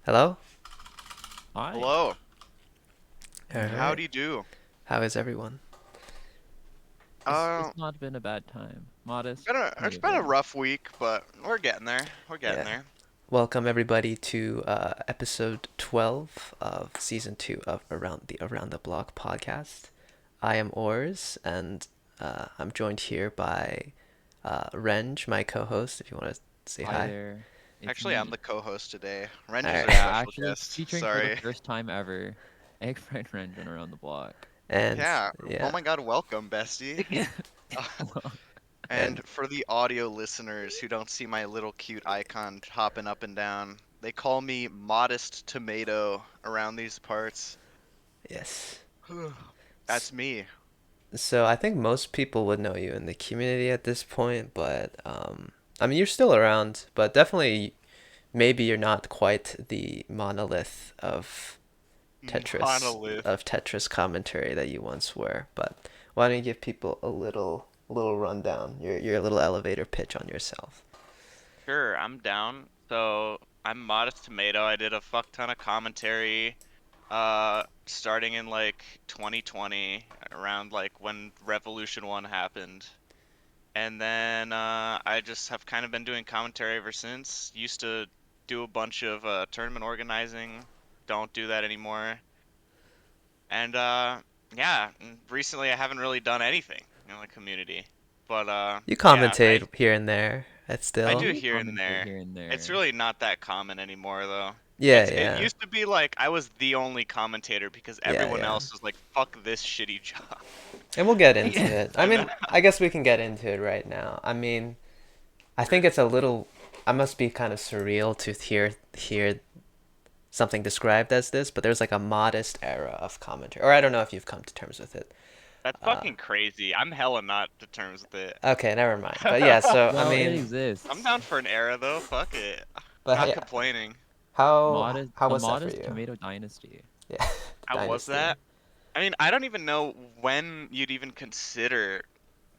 Hello? Hi. Hello. All right. Howdy do. How is everyone? It's Uh, not been a bad time. Modest it's been a tomato. rough week, but we're getting there. We're getting Yeah. there. Welcome everybody to episode 12 of season 2 of Around the Block podcast. I am Ors and I'm joined here by Renge, my co-host, if you want to say Hi hi. there. It's Actually, I'm me. the co-host today. Renge All is right. our Yeah, special actually guest. featuring for the Sorry. first time ever. Egg fried Renge on Around the Block. And Yeah. Oh yeah. my God, welcome, bestie. Hello. And And for the audio listeners who don't see my little cute icon hopping up and down, they call me Modest Tomato around these parts. yes. That's me. So I think most people would know you in the community at this point, but I mean you're still around, but definitely maybe you're not quite the monolith Monolith. of Tetris commentary that you once were. But why don't you give people a little rundown, your little elevator pitch on yourself? Sure, I'm down. So I'm Modest Tomato. I did a fuck ton of commentary starting in like 2020 around like when Revolution 1 happened. And then I just have kind of been doing commentary ever since. Used to do a bunch of tournament organizing. Don't do that anymore. And yeah, recently I haven't really done anything in the community. But You yeah, I commentate here and there. It's I I still do do here and commentate there. here and It's there. really not that common anymore though. yeah, It yeah, used to be like I was the only commentator because yeah, everyone yeah. else was like, fuck this shitty job. And we'll get into Yeah. it. I And mean, I guess we can get into it right now. I mean, I think sure. it's a little. I must be kind of surreal to hear something described as this, but there's like a modest era of commentary, or I don't know if you've come to terms with it. That's Uh, fucking crazy. I'm hella not to terms with it. okay, never mind. But yeah, so I Well, it mean, I'm exists. down for an era though. Fuck it. but Not yeah, complaining. Modest, how a was that for modest you? tomato dynasty. Yeah, the How was dynasty. that? I mean, I don't even know when you'd even consider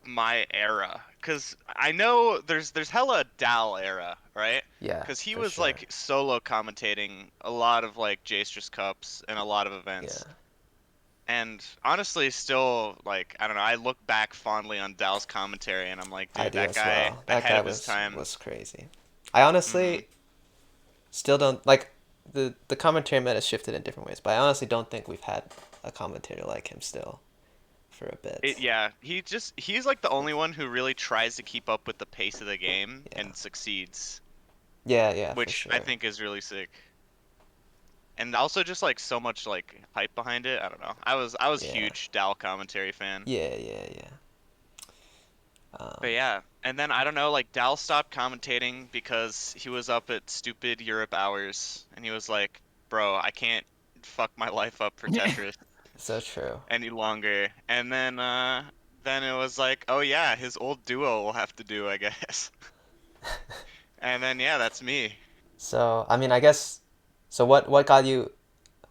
my era, because I know there's hella Dal era, right? Yeah, Because he for was sure. like solo commentating a lot of like Jstris Cups and a lot of Yeah, events. And honestly, still like I don't know. I look back fondly on Dal's commentary, and I'm like, I dude, do that as guy well. That ahead guy of his time. was crazy. I Hmm. honestly still don't like the commentary meta shifted in different ways, but I honestly don't think we've had a commentator like him still for a bit. Yeah, he's like the only one who really tries to keep up with the pace of the game Yeah, and succeeds, yeah, yeah, for which I sure. think is really sick. And also just like so much like hype behind it. I don't know. I was Yeah, huge Dal commentary fan. yeah, yeah, yeah. But Um, yeah, and then I don't know, like Dal stopped commentating because he was up at stupid Europe hours and he was like, "Bro, I can't fuck my life up for Tetris so true. any longer." And then it was like, "Oh yeah, his old duo will have to do, I guess." And then yeah, that's me. So I mean, I guess. So what got you?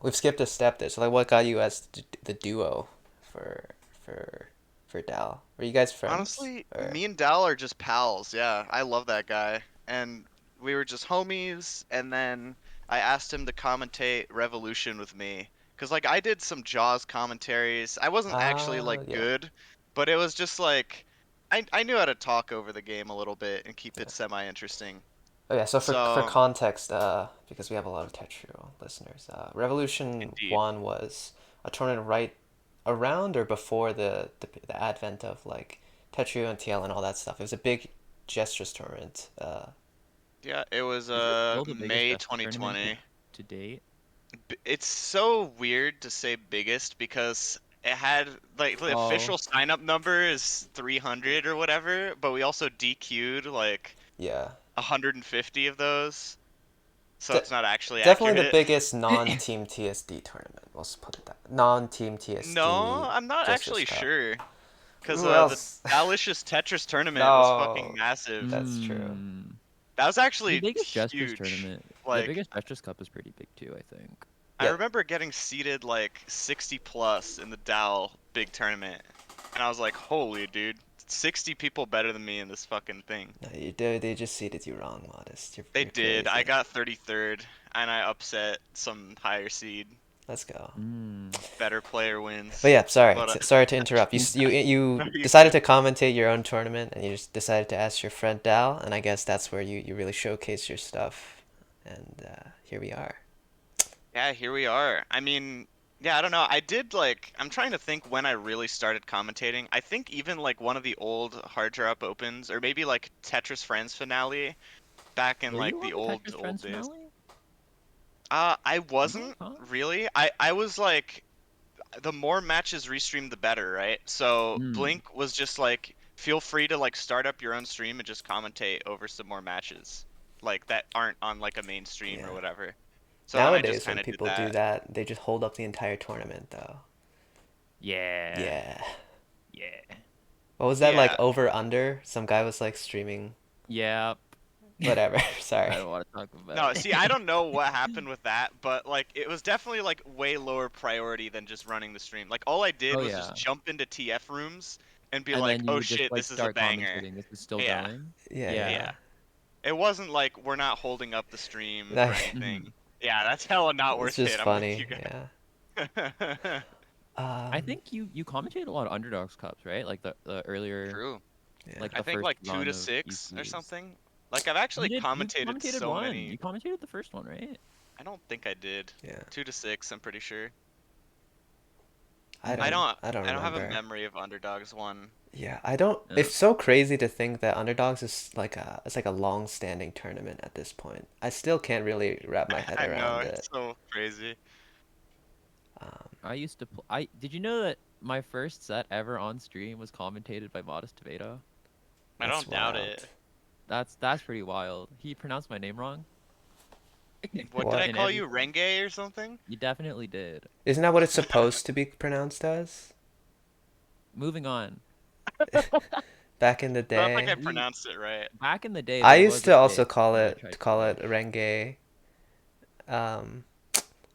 We've skipped a step there. So like, what got you as the duo for for for Dal? Were you guys friends Honestly, or? me and Dal are just pals. Yeah, I love that guy. And we were just homies, and then I asked him to commentate Revolution with me. 'Cause like I did some Jaws commentaries. I wasn't actually like Yeah. good, but it was just like I knew how to talk over the game a little bit and keep it Yeah. semi-interesting. Oh yeah. So for So, context, because we have a lot of Tetrio listeners, Revolution indeed. One was a tournament right around or before the advent of like Tetrio and TL and all that stuff. It was a big Jstris tournament. Yeah, it was Is it still the biggest May Justice tournament 2020. to date? It's so weird to say biggest because it had like the Oh, official sign up number is 300 or whatever, but we also DQ'd like Yeah. 150 of those, so De- it's not actually Definitely the accurate. biggest non-team TSD tournament. Let's put it that. Non-team No, TSD I'm not Jstris actually Cup. sure because Who the else? Dalicious Tetris tournament was fucking No, massive. that's true. hmm. That was The actually biggest Jstris huge. tournament, the Like biggest Jstris Cup is pretty big too, I think. I Yeah, remember getting seated like 60 plus in the Dal big tournament, and I was like, holy dude, 60 people better than me in this fucking thing. No, they just seated you wrong, Modest. They You're did. I crazy. got 33rd, and I upset some higher seed. Let's go. Better player But wins. yeah, sorry. But Sorry to interrupt. You no, you decided good. to commentate your own tournament, and you just decided to ask your friend Dal, and I guess that's where you really showcase your stuff. And here we are. Yeah, here we are. I mean, yeah, I don't know. I did like, I'm trying to think when I really started commentating. I think even like one of the old Hard Drop Opens, or maybe like Tetris Friends finale back in Were like you the on the old Tetris old Friends days. finale? I No, wasn't huh? really. I was like, the more matches restreamed, the better, right? So Hmm. Blink was just like, feel free to like start up your own stream and just commentate over some more matches, like that aren't on like a main stream or Yeah. whatever. So then I just Nowadays, when kind of did people do that. that, they just hold up the entire tournament, though. Yeah. Yeah. Yeah. What was that like Yeah. over under? Some guy was like streaming. Yeah. Whatever. I Sorry. don't want to talk about No, it. see, I don't know what happened with that, but like it was definitely like way lower priority than just running the stream. Like all I did Oh was just yeah. jump into TF rooms and be And like, then you "Oh would just shit, like this is a start banger." commentating. This is still Yeah. going. Yeah, Yeah. yeah. Yeah. It wasn't like we're not holding up the stream or Like, anything. Hmm. Yeah, that's hella not it's worth just it. I'm with funny. you Yeah. guys. I Um. think you commentated a lot of underdogs cups, right? Like the earlier, True. Yeah. like I the think first like two run to of six or ECs. something. Like I've actually You commentated commentated so one. You many. commentated the first one, right? I don't think I did. Yeah. 2 to 6, I'm pretty sure. I I Hmm. don't. don't I don't I don't have a remember. memory of underdogs one. Yeah. I don't. Yeah. It's so crazy to think that underdogs is like a. It's like a long-standing tournament at this point. I still can't really wrap my head I know, around it. it's so crazy. Um. I used to I did you know that my first set ever on stream was commentated by Modest Veda? I That's don't doubt wild. it. That's pretty wild. He pronounced my name wrong. What did I What? In call every you? Renge or something? You definitely did. Isn't that what it's supposed to be pronounced as? Moving on. Back in the I don't think I day. We pronounced it right. back in the day I there used was a to also bit call when I it tried to call do it it. Renge. Um.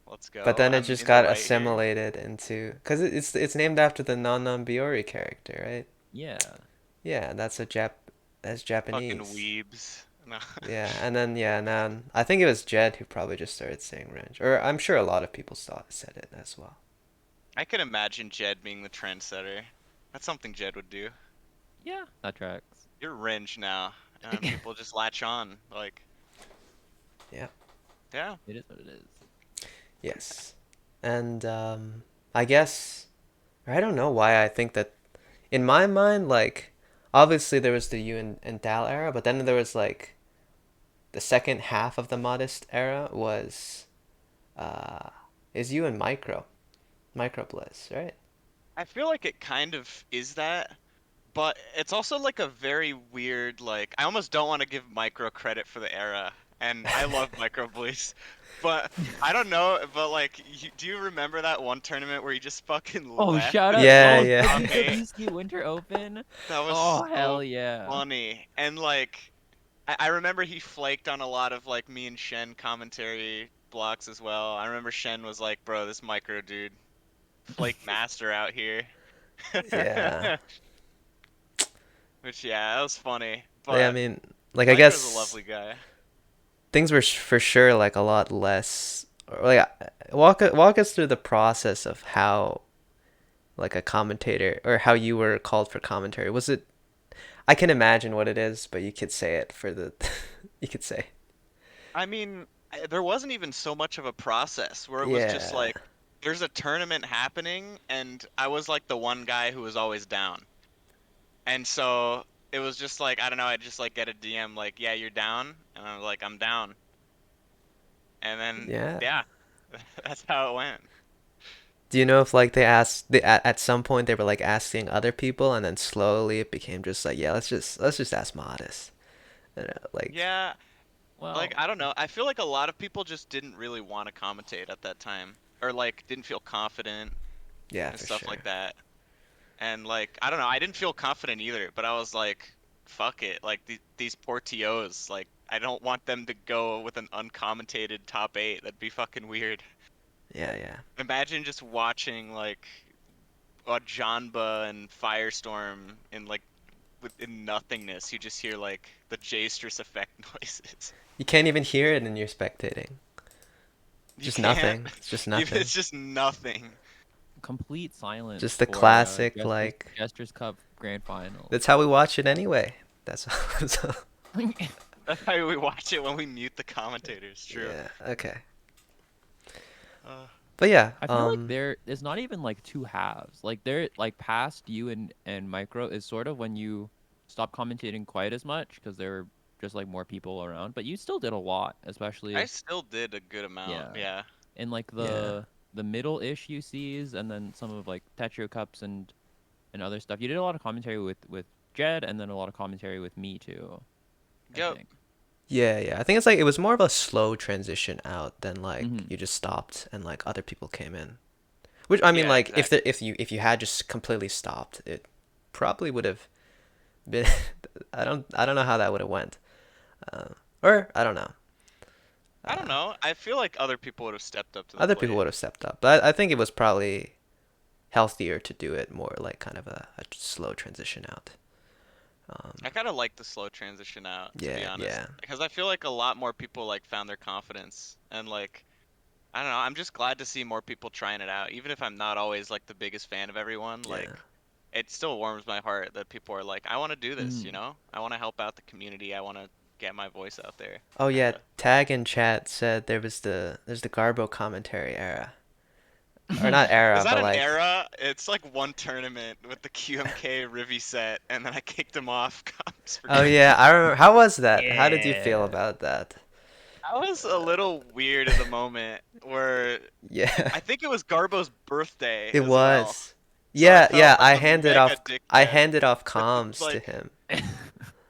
Let's But go. then it I'm just in the got right here. assimilated into because it's named after the Non Biori character, right? Yeah. Yeah, that's Fucking Japanese. weebs. No. Yeah, and then yeah, and then I think it was Jed who probably just started saying Renge, or I'm sure a lot of people said it as well. I can imagine Jed being the trendsetter. That's something Jed would do. Yeah, that tracks. You're Renge now, and people just latch on. Like, Yeah. yeah. It is what it is. Yes, and I guess I don't know why I think that in my mind, like obviously there was the you and Dal era, but then there was like the second half of the Modest era was uh is you and Micro Bliss, right? I feel like it kind of is that, but it's also like a very weird, like, I almost don't want to give Micro credit for the era, and I love Micro Bleach, but I don't know, but like, do you remember that one tournament where he just fucking Oh, left shout with out! Yeah, Oh, like the yeah. top eight? BWC Winter Open. That was Oh, so hell yeah! funny, and like, I remember he flaked on a lot of like me and Shen commentary blocks as well. I remember Shen was like, "Bro, this Micro dude, flake master out here." Yeah. Which yeah, that was funny. Yeah, I But mean, like I Micro's a guess lovely guy. things were for sure like a lot less. Or, like, walk us through the process of how like a commentator or how you were called for commentary. Was it? I can imagine what it is, but you could say it for the. You could say. I mean, there wasn't even so much of a process where it was just Yeah. like there's a tournament happening and I was like the one guy who was always down. And so it was just like I don't know, I just like get a DM like, "Yeah, you're down." And I was like, "I'm down." And then Yeah. yeah, that's how it went. Do you know if like they asked at some point they were like asking other people and then slowly it became just like yeah let's just ask Modest. Like Yeah, like Well, I don't know. I feel like a lot of people just didn't really want to commentate at that time or like didn't feel confident yeah and for stuff like sure. that. And like I don't know, I didn't feel confident either, but I was like, fuck it. Like these poor TOs, like I don't want them to go with an uncommentated top 8. That'd be fucking weird. Yeah, yeah. Imagine just watching like a Janba and Firestorm in like in nothingness, you just hear like the Jstris Effect noises. You can't even hear it in your spectating. You Just can't. nothing. It's just nothing. It's just nothing. Complete silence Just the for classic, like. Jstris Cup Grand Finals. That's how we watch it anyway. That's all. That's how we watch it when we mute the commentators. True. Yeah. Okay. Uh, But yeah. I feel like there's not even like two halves. Like there, like past you and Micro is sort of when you stop commentating quite as much because there were just like more people around. But you still did a lot, especially I still did a good amount. Yeah. Yeah. in like Yeah. the middle-ish UCs and then some of like Tetris Cups and other stuff. You did a lot of commentary with Jed and then a lot of commentary with me too. I Yep. think. Yeah. I think it's like it was more of a slow transition out than like Mhm. you just stopped and like other people came in. Which I mean, Yeah, like exactly. if you had just completely stopped, it probably would have been. I don't know how that would have went. Or I don't know. I don't know. I feel like other people would have stepped up to the Other people plate. would have stepped up, but I think it was probably healthier to do it more like kind of a slow transition out. I kind of like the slow transition out, to be honest, Yeah. because I feel like a lot more people like found their confidence and like I don't know. I'm just glad to see more people trying it out, even if I'm not always like the biggest fan of everyone. Like Yeah. it still warms my heart that people are like, I want to do this, you Mhm. know? I want to help out the community. I want to get my voice out there. Oh And yeah, Tag in chat said there's the Garbo commentary era. Or not is era, that but an like era? It's like one tournament with the QMK Rivi set, and then I kicked him off comps for oh good. yeah, I remember. How was that? How did you feel Yeah. about that? That was a little weird at the moment where Yeah, I think it was Garbo's birthday it as well. was. So I felt Yeah, like a mega dick I there. handed off But comms to like, him.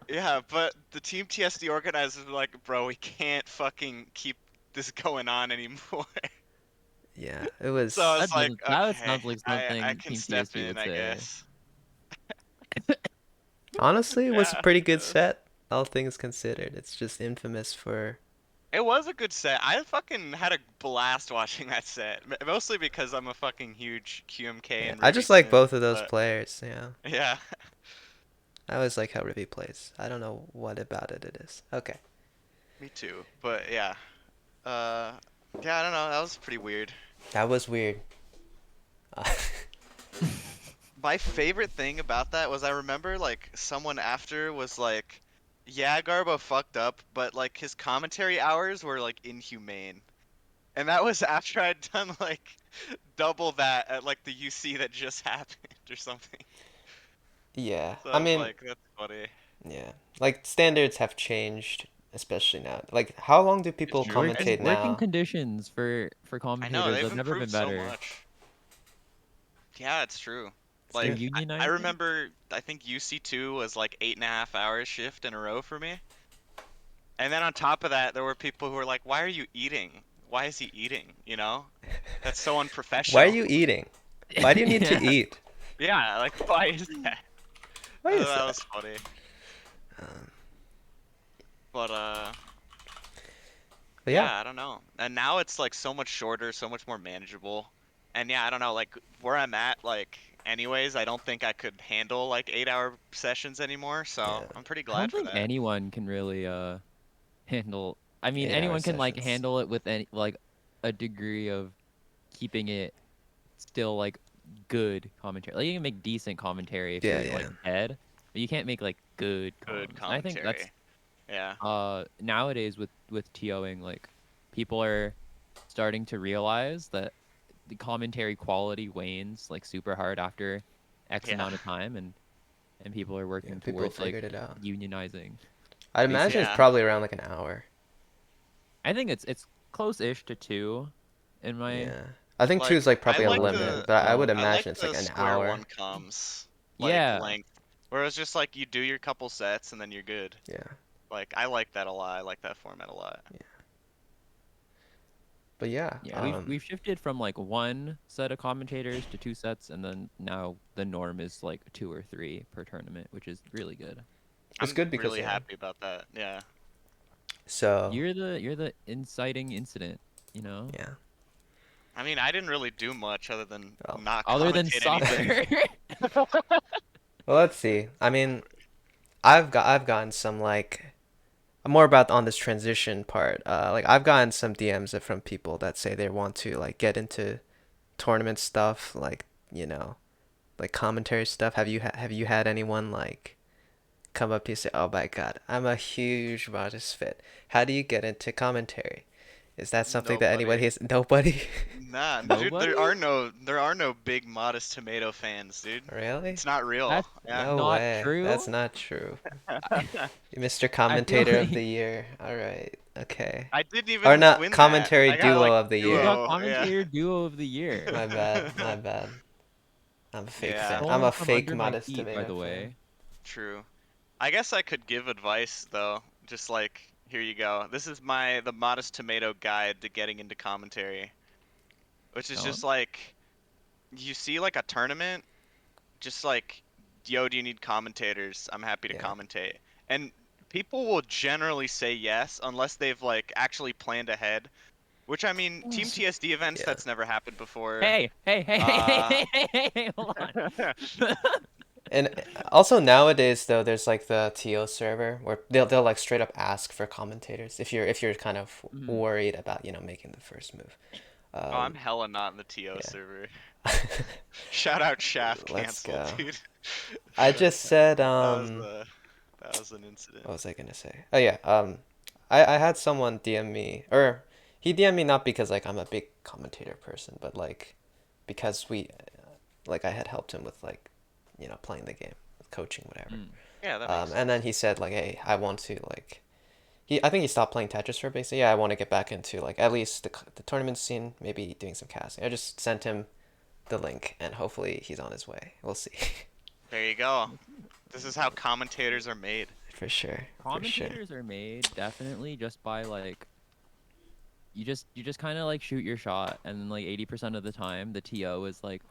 yeah, but the Team TSD organizers were like, bro, we can't fucking keep this going on anymore. Yeah, it So I was was like, That okay, sounds like I something can Team step TSG in, would I say. guess. honestly, it was a Yeah, pretty it good was. set, all things considered. It's just infamous for. It was a good set. I fucking had a blast watching that set. Mostly because I'm a fucking huge QMK Yeah, and I Rivi just like sim, both of those but players. Yeah, yeah. I always like how Rivi plays. I don't know what about it is. Okay. Me too. But yeah. Uh, yeah, I don't know. That was pretty weird. That was weird. My favorite thing about that was I remember like someone after was like, "Yeah, Garbo fucked up, but like his commentary hours were like inhumane." And that was after I'd done like double that at like the UC that just happened or something. Yeah, So I I was mean, like, "That's funny." yeah, like standards have changed, especially now. Like, how long do It's people true. Working commentate And working now? conditions for I know commentators they've have never improved been so better. much. Yeah, it's true. It's They're Like good. I unionizing. remember, I think UC2 was like 8.5 hours shift in a row for me. And then on top of that, there were people who were like, "Why are you eating? Why is he eating? You know, that's so Why are unprofessional." you eating? Why do you need to Yeah. eat? Yeah, like why is that? Why is That that? was funny. Um, But but yeah, yeah, I don't know. And now it's like so much shorter, so much more manageable. And yeah, I don't know, like where I'm at, like anyways, I don't think I could handle like 8-hour sessions anymore. So yeah, I'm pretty I glad don't for think that. anyone can really handle. I mean, 8 hour anyone can like sessions. handle it with any like a degree of keeping it still like good commentary. Like you can make decent commentary if Yeah, you're like yeah, dead, but you can't make like good Good comms. And I think that's commentary. Yeah. nowadays with TOing, like people are starting to realize that the commentary quality wanes like super hard after X Yeah. amount of time, and people are yeah. working People towards like figured it out. unionizing. I'd imagine it's Basically, Yeah. probably around like an hour. I think it's close-ish to two, in my Yeah, I think two Like is like I probably a like limit, opinion. but I would I like imagine it's like the an square hour. one comes like Yeah, length. Where it's just like you do your couple sets and then you're good. Yeah, Like I like that a lot. I like that format a lot. yeah. But yeah, yeah, we've shifted from like one set of commentators to two sets, and then now the norm is like two or three per tournament, which is really good. it's I'm good because really yeah. happy about that. Yeah. So You're the inciting incident, you know? yeah. I mean, I didn't really do much other than Well, not Other than commentate anything. suffer. well, let's see. I mean, I've gotten some like more about on this transition part. Like I've gotten some DMs from people that say they want to like get into tournament stuff, like like commentary stuff. Have you had anyone like come up to you and say, "Oh my God, I'm a huge Modest fit. How do you get into commentary?" Is that something that Nobody. anybody has? Nobody? Nah, dude, Nobody? there are no big Modest Tomato fans, dude. Really? It's not real. That's Yeah. No not way. That's true. not true. Mr. I feel Commentator of the like Year. All right. Okay. I didn't Or even not win that. commentary I got duo like of the you year. got duo. Yeah. commentator duo of the year. My bad. My bad. I'm a fake fan. Yeah. I'm a Stolen from fake under my Modest feet, by Tomato the fan. way. True. I guess I could give advice though. Just like, here you go. This is the Modest Tomato guide to getting into commentary, which is Oh. just like you see like a tournament, just like, yo, do you need commentators? I'm happy to Yeah. commentate. And people will generally say yes unless they've like actually planned ahead. Which I mean, Team TSD events, Yeah. that's never happened before. Hey, hey, hey, hey, Uh, hey, hey, hey, hey, hold on. And also nowadays though, there's like the TO server where they'll like straight up ask for commentators if you're kind of Mhm. worried about making the first move. oh, I'm Um, hella not in the TO yeah. server. Shout out Shaft Let's canceled, go. dude. I just said That was that was an incident. what was I gonna say? Oh yeah, I had someone DM me, or he DM'd me not because like I'm a big commentator person, but like because like I had helped him with like playing the game, coaching, whatever. Mm. Yeah, that makes And then sense. he said like, hey, I want to like I think he stopped playing Tetris for a bit. So yeah, I want to get back into like at least the tournament scene, maybe doing some casting. I just sent him the link, and hopefully he's on his way. We'll see. There you go. This is how commentators are made. For sure, for sure. Commentators are made definitely just by like you just kind of like shoot your shot, and then like 80% of the time the TO is like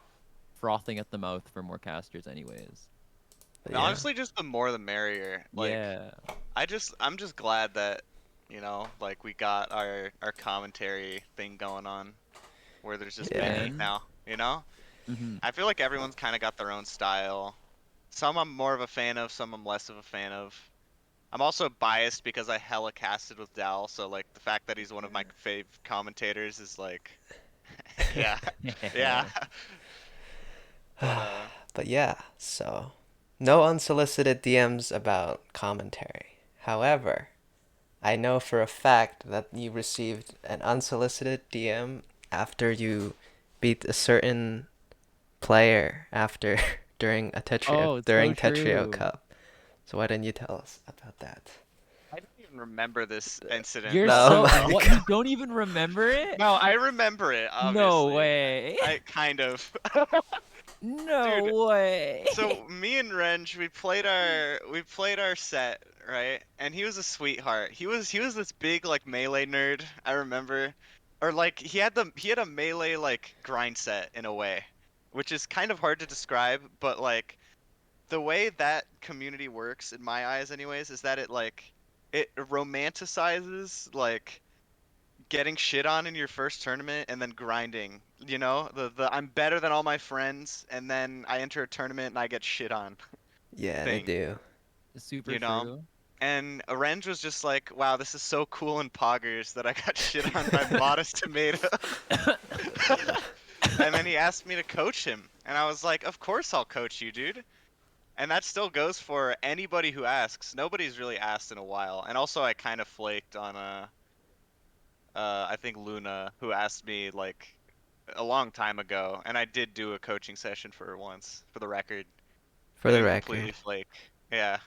frothing at the mouth for more casters anyways. But yeah, Honestly, just the more the merrier. Like, Yeah. I'm just glad that, like we got our commentary thing going on, where there's just yeah, many And now, you know? hmm I feel like everyone's kind of got their own style. Some I'm more of a fan of, some I'm less of a fan of. I'm also biased because I hella casted with Dal, so like the fact that he's one of my fave commentators is like, yeah, yeah. But but yeah. So no unsolicited DMs about commentary. However, I know for a fact that you received an unsolicited DM after you beat a certain player after oh, it's so during Tetrio true. Cup. So why didn't you tell us about that? I don't even remember this incident You're well Oh so my enough. what? god. You don't even remember it? No, I remember it, No obviously. way. I kind of. Dude, No way. so me and Renge, we played our set, right? And he was a sweetheart. He was this big like melee nerd, I remember. Or like he had a melee like grind set in a way, which is kind of hard to describe, but like the way that community works in my eyes anyways is that it romanticizes like getting shit on in your first tournament and then grinding. The I'm better than all my friends and then I enter a tournament and I get shit on Yeah, they thing, do. Super you know? true. And Renge was just like, wow, this is so cool in Poggers that I got shit on by Modest Tomato. And then he asked me to coach him. And I was like, of course I'll coach you, dude. And that still goes for anybody who asks. Nobody's really asked in a while. And also I kind of flaked on I think Luna, who asked me like a long time ago, and I did do a coaching session for her once, for the record. For I the didn't record. completely flake. Yeah,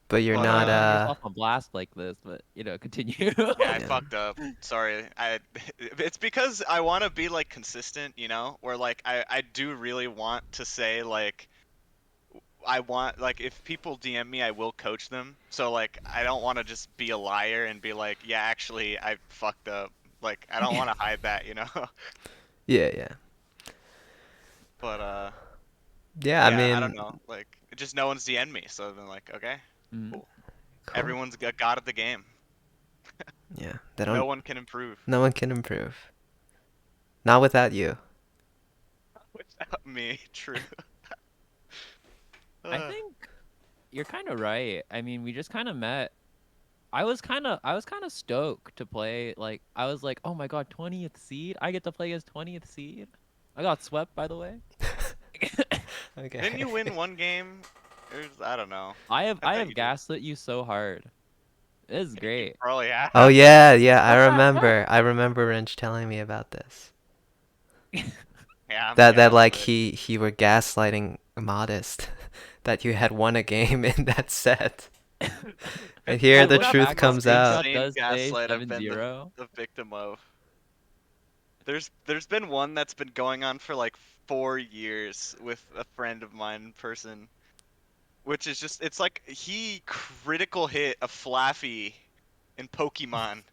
But you're but not Not putting yourself on blast like this, but continue. yeah, I yeah. fucked up. Sorry. It's because I want to be like consistent, where like I do really want to say like I want like if people DM me, I will coach them. So like I don't want to just be a liar and be like, yeah, actually I fucked up. Like I don't want to hide that. Yeah, yeah. But Yeah, I yeah, I don't mean, know. Like just no one's DM'd me, so then like okay, Mhm. cool. cool. Everyone's a god at the game. Yeah, they No don't. one can improve No one can improve. Not without you. without me. True. I Uh, think you're kind of right. I mean, we just kind of met. I was kind of stoked to play. Like, I was like, oh my god, 20th seed. I get to play as 20th seed. I got swept, by the way. Okay. Didn't you win one game? I don't know. I have I I thought have you did. gaslit you so hard. This is You great. probably have. Oh yeah, yeah, I remember. I remember Renge telling me about this. Yeah, I'm That like gaslit. he were gaslighting Modest that you had won a game in that set. And here I the look Not the truth back, the most comes out. screenshot insane does say gaslight I've been 7-0. the victim of. There's been one that's been going on for like 4 years with a friend of mine in person, which is just it's like he critical hit a Flaffy in Pokemon,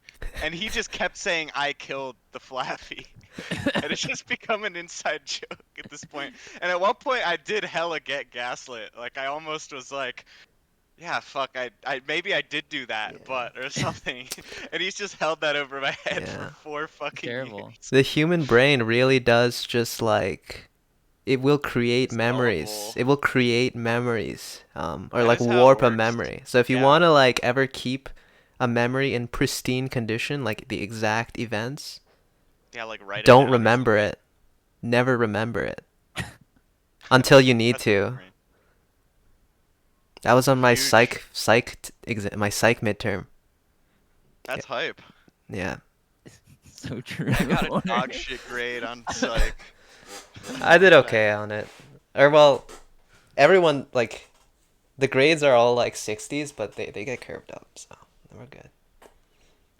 and he just kept saying I killed the Flaffy, and it's just become an inside joke at this point. And at one point I did hella get gaslit, like I almost was like, yeah, fuck, I maybe I did do that, Yeah. but or something. And he's just held that over my head for Yeah. 4 fucking Terrible. years. The human brain really does just like it will create It's memories. gullible. It will create memories. Or That like is how it warp a works. memory. So if you Yeah. want to like ever keep a memory in pristine condition, like the exact events, Yeah, like write it don't down or remember something. it. Never remember it until you need That's the to. brain. That was on my Huge. my psych midterm. That's hype. Yeah. So true. I got a dog shit grade on psych. I did okay on it. Or well, everyone like the grades are all like 60s, but they get curved up, so we're good.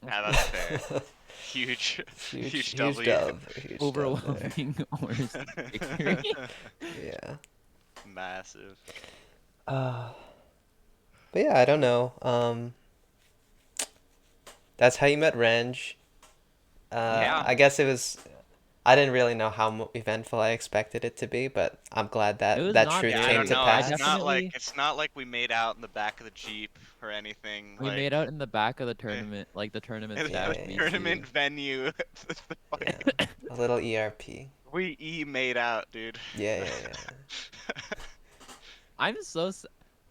Yeah, that's fair. Huge, huge W. dub. Huge dub there. Overwhelming Ours victory. Yeah. Massive. But yeah, I don't know. That's how you met Renge. Yeah. I guess it was. I didn't really know how eventful I expected it to be, but I'm glad It that was that not truth Yeah, I came don't big. to know. I pass. definitely It's not like we made out in the back of the Jeep or anything. we Like made out in the back of the eh, tournament, like the tournament in staff a Yeah. tournament VC. venue. Yeah. A little ERP. We made out, dude. Yeah, yeah, yeah. I'm so.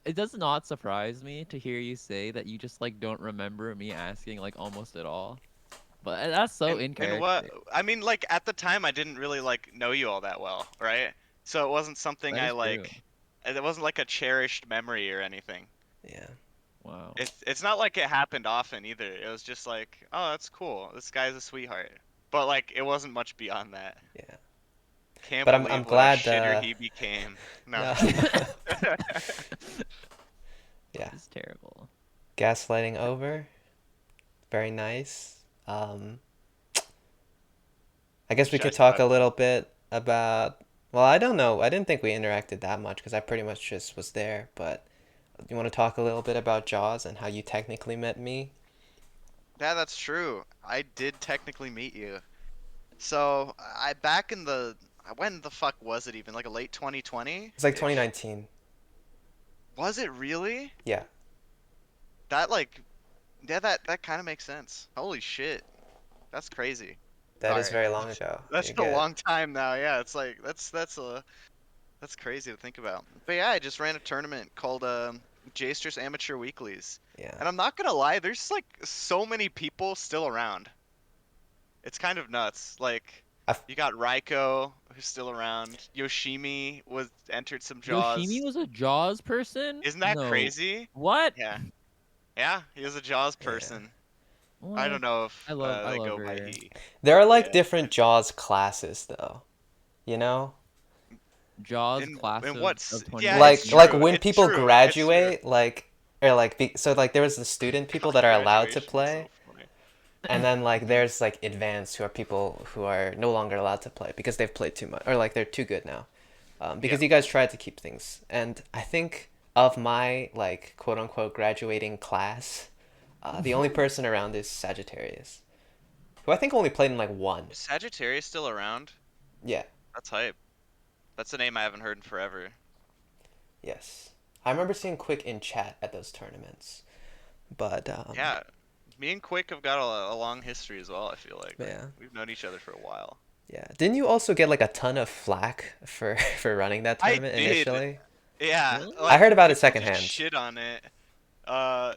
It does not surprise me to hear you say that you just like don't remember me asking like almost at all. But that's so in And what character. I mean, like at the time, I didn't really like know you all that well, right? So it wasn't something That I is true. like. It wasn't like a cherished memory or anything. Yeah. Wow. It's not like it happened often either. It was just like, oh, that's cool. This guy's a sweetheart. But like, it wasn't much beyond that. Yeah. Can't But I'm believe what a glad shitter he became. No. no. Yeah. It's terrible. Gaslighting over. Very nice. I guess we could Just talk about a little bit about. Well, I don't know. I didn't think we interacted that much because I pretty much just was there. But you want to talk a little bit about Jaws and how you technically met me? Yeah, that's true. I did technically meet you. So I back in the when the fuck was it even? Like a late 2020 It's like ish. 2019. Was it really? Yeah. That like yeah, that kind of makes sense. Holy shit. That's crazy. That is Sorry. very long ago. That's You a get. long time now. Yeah, it's like that's crazy to think about. But yeah, I just ran a tournament called Jstris Amateur Weeklies. Yeah. And I'm not gonna lie, there's like so many people still around. It's kind of nuts. Like I've, you got Raiko who's still around. Yoshimi was entered some Yoshimi Jaws. was a Jaws person? Isn't that No. crazy? What? Yeah. Yeah, he was a Jaws yeah. person. I don't What? know if I they love go by her. he. There are like Yeah. different Jaws classes though. You know? Jaws class And of, what's of yeah, it's Like 2019. true. when It's people true. It's true. graduate, like or like so like there was the student people God, that are allowed to graduation is so play, funny. and then like there's like advanced who are people who are no longer allowed to play because they've played too much or like they're too good now. Because Yeah. you guys tried to keep things, and I think of my like quote unquote graduating class, the only person around is Sagittarius, who I think only played in like one. Is Sagittarius still around? Yeah. That's hype. That's a name I haven't heard in forever. Yes. I remember seeing Quick in chat at those tournaments, but Yeah, me and Quick have got a long history as well, I feel like. Like yeah. we've known each other for a while. Yeah. Didn't you also get like a ton of flack for for running that I tournament did. initially? Yeah, Really? I like heard about it people just secondhand. shit on it. Uh,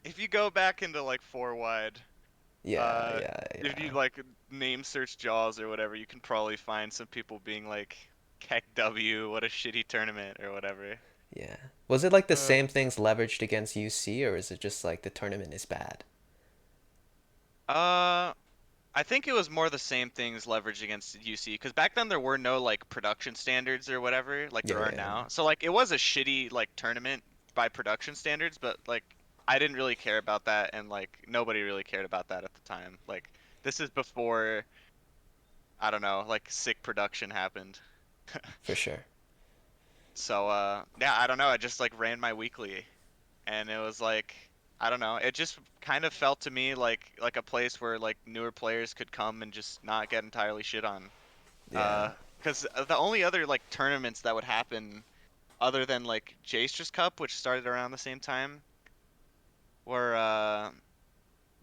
if you go back into like four wide, Yeah, uh, yeah, if you yeah, like name search Jaws or whatever, you can probably find some people being like, "Keck W, what a shitty tournament" or whatever. yeah. Was it like the Uh, same things leveraged against UC, or is it just like the tournament is bad? uh, I think it was more the same things leveraged against UC because back then there were no like production standards or whatever like Yeah, there are yeah, now. So like it was a shitty like tournament by production standards, but like I didn't really care about that and like nobody really cared about that at the time. Like this is before I don't know, like sick production happened. for sure. So yeah, I don't know, I just like ran my weekly and it was like I don't know, it just kind of felt to me like a place where like newer players could come and just not get entirely shit on. Yeah, Because the only other like tournaments that would happen other than like Jstris Cup, which started around the same time, were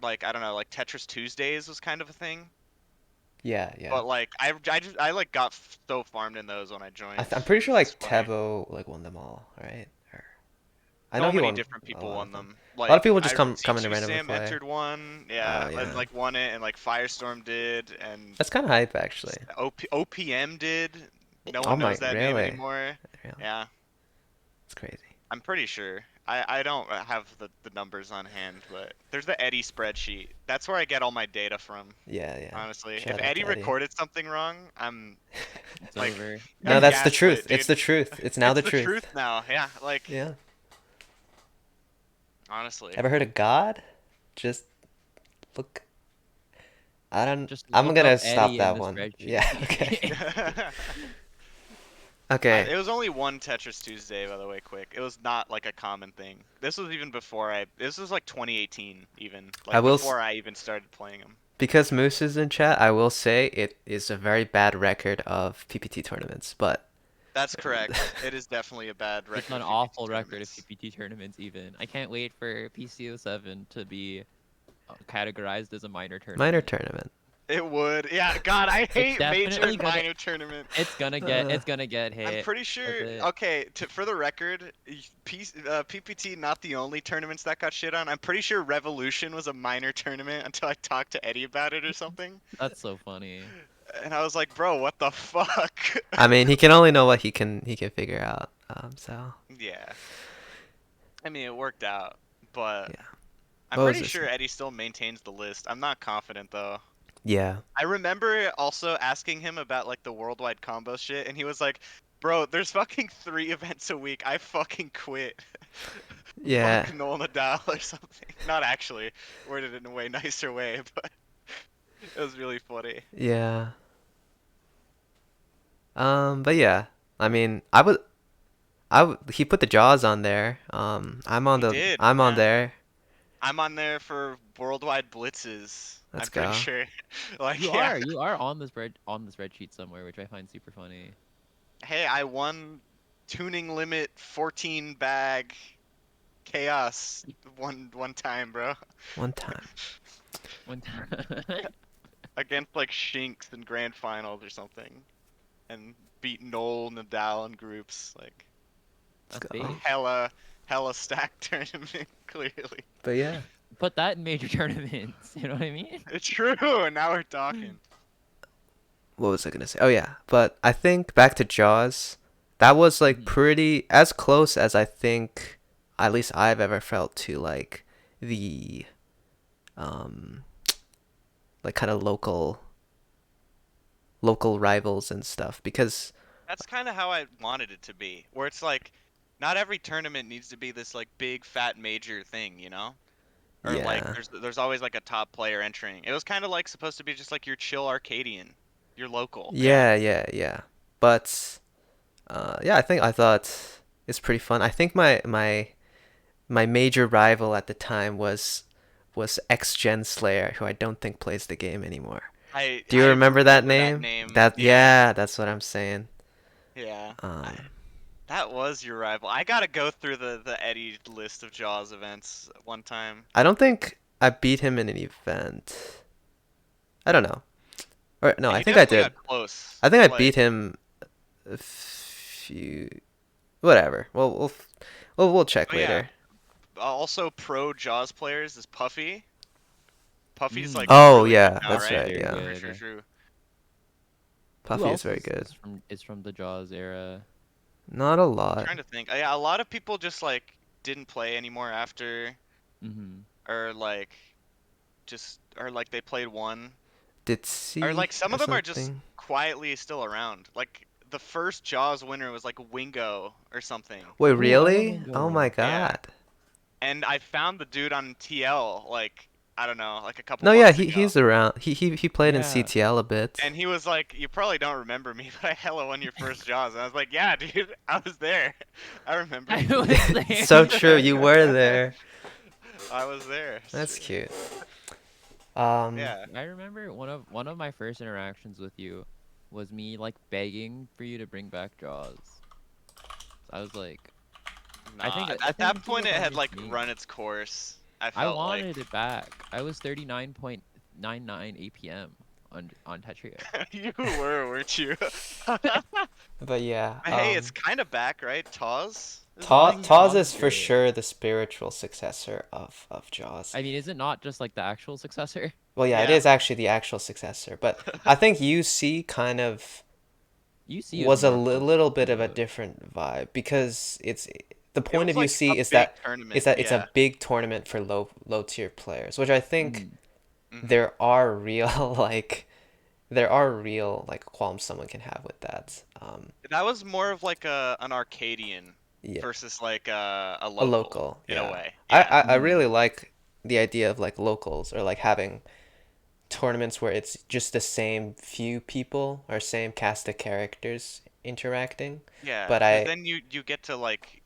like I don't know, like Tetris Tuesdays was kind of a thing. yeah, yeah. But like I like got so farmed in those when I joined. I'm pretty It was sure just like funny. Tevo like won them all, right? Or I know So he many won different a people lot won of them. them. A lot of Like people I just remember come in to C2 randomly Sam play. entered one, Oh yeah, and yeah, like won it, and like Firestorm did, and that's kind of hype actually. OPM did. No Oh one my, knows that name really? anymore. Really? Yeah. It's crazy. I'm pretty sure. I don't have the numbers on hand, but there's the Eddie spreadsheet. That's where I get all my data from, Yeah, yeah. honestly. If Shout out Eddie to Eddie. recorded something wrong, I'm It's like, over. No, I'm that's the gaslit, truth. It's dude. the truth. It's now It's the the truth truth. now. Yeah, like, Yeah. honestly. Ever heard of God? Just look. I don't. Just I'm look up gonna stop Eddie in that the one. Yeah. Okay. spreadsheet. Okay. It was only one Tetris Tuesday, by the way, quick. It was not like a common thing. This was even before this was like 2018, even. I Like, will. before I even started playing them. Because Moose is in chat, I will say it is a very bad record of PPT tournaments, but That's correct. It is definitely a bad It's record an of PPT awful record of tournaments. PPT tournaments even. I can't wait for PCO7 to be categorized as a minor minor tournament. tournament. It would. Yeah, God, I It's hate major definitely and gonna minor tournament. Uh, it's gonna get I'm hit pretty with sure. it. Okay, for the record, PPT not the only tournaments that got shit on. I'm pretty sure Revolution was a minor tournament until I talked to Eddie about it or something. That's so funny. And I was like, bro, what the fuck? I mean, he can only know what he can figure out. So Yeah. I mean, it worked out, but yeah. I'm What was pretty this? sure Eddie still maintains the list. I'm not confident though. Yeah. I remember also asking him about like the worldwide combo shit, and he was like, "Bro, there's fucking 3 events a week. I fucking quit. Yeah. Fuck Noel Nadal or something." Not actually, worded it in a way nicer way, but it was really funny. Yeah. But yeah. I mean, he put the jaws on there. He did, I'm on yeah. there. I'm on there for worldwide blitzes. Let's I'm pretty go. sure. Like, You yeah. are you are on the spreadsheet somewhere, which I find super funny. Hey, I won tuning limit 14 bag chaos one time, bro. One time. One time. Against like Shinx in grand finals or something, and beat Noel Nadal in groups. Like Let's That's go. big. hella stacked tournament, clearly. But yeah. Put that in major tournaments. You know what I mean? It's true, and now we're talking. What was I gonna say? Oh yeah. But I think back to Jaws. That was like Mhm. pretty as close as I think at least I've ever felt to like the um like kind of local rivals and stuff because That's kind of how I wanted it to be, where it's like, not every tournament needs to be this like big fat major thing, you know? Or like yeah. there's always like a top player entering. It was kind of like supposed to be just like your chill Arcadian, your local. Yeah. Yeah, yeah, yeah. But yeah, I thought it's pretty fun. I think my major rival at the time was X Gen Slayer, who I don't think plays the game anymore. Do you I remember that remember that name? name. That Yeah. yeah, that's what I'm saying. Yeah. Um, That was your rival. I gotta go through the Eddie list of Jaws events one time. I don't think I beat him in an event. I don't know. Or no, I You think I definitely did. got close. I think I Like, beat him a few. Whatever. We'll check Oh yeah. later. Also, pro Jaws players is Puffy. Puffy's like Oh really good yeah, now, that's Puffy's right? right. very Yeah, True, true, good. true. Who Puffy is else very good. is from the Jaws era? Not a I'm lot. trying to think. Yeah, a lot of people just like didn't play anymore after, Mm-hmm. or like or like they played one, or Ditsy like some or of them are just something. quietly still around. Like the first Jaws winner was like Wingo or something. Wait, Oh, I love really? Oh my Wingo. Yeah, God. and I found the dude on TL like I don't know, like a couple No, yeah, months he ago. he's around. He played in Yeah. CTL a bit. And he was like, "You probably don't remember me, but I hella won your first Jaws." And I was like, "Yeah, dude, I was there. I remember I you." was there. So true. You were there. I was there. That's cute. Yeah. I remember one of my first interactions with you was me like begging for you to bring back Jaws. I was like, Nah, I at that think it point was it on had your like team. run its course. I I felt like wanted it back. I was 39.99 APM on Tetris. you were, weren't you? but yeah. Hey, it's kind of back, right? Taz is Jaws back. is Taz Jaws is is for good. sure the spiritual successor of Jaws. I mean, is it not just like the actual successor? Well, yeah, it Yeah. is actually the actual successor, but I think UC kind of UC is was a more fun little bit of a to different vibe because it's the It point was of like a UC is big that tournament. it's a Yeah. big tournament for low tier players, which I think mm, Hmm. there are real there are real like qualms someone can have with that. That was more of like an Arcadian Yeah, versus like a a local local, in a yeah. way. I, Yeah. I I mm. really like the idea of like locals or like having tournaments where it's just the same few people or same cast of characters interacting. Yeah, But because I then you get to like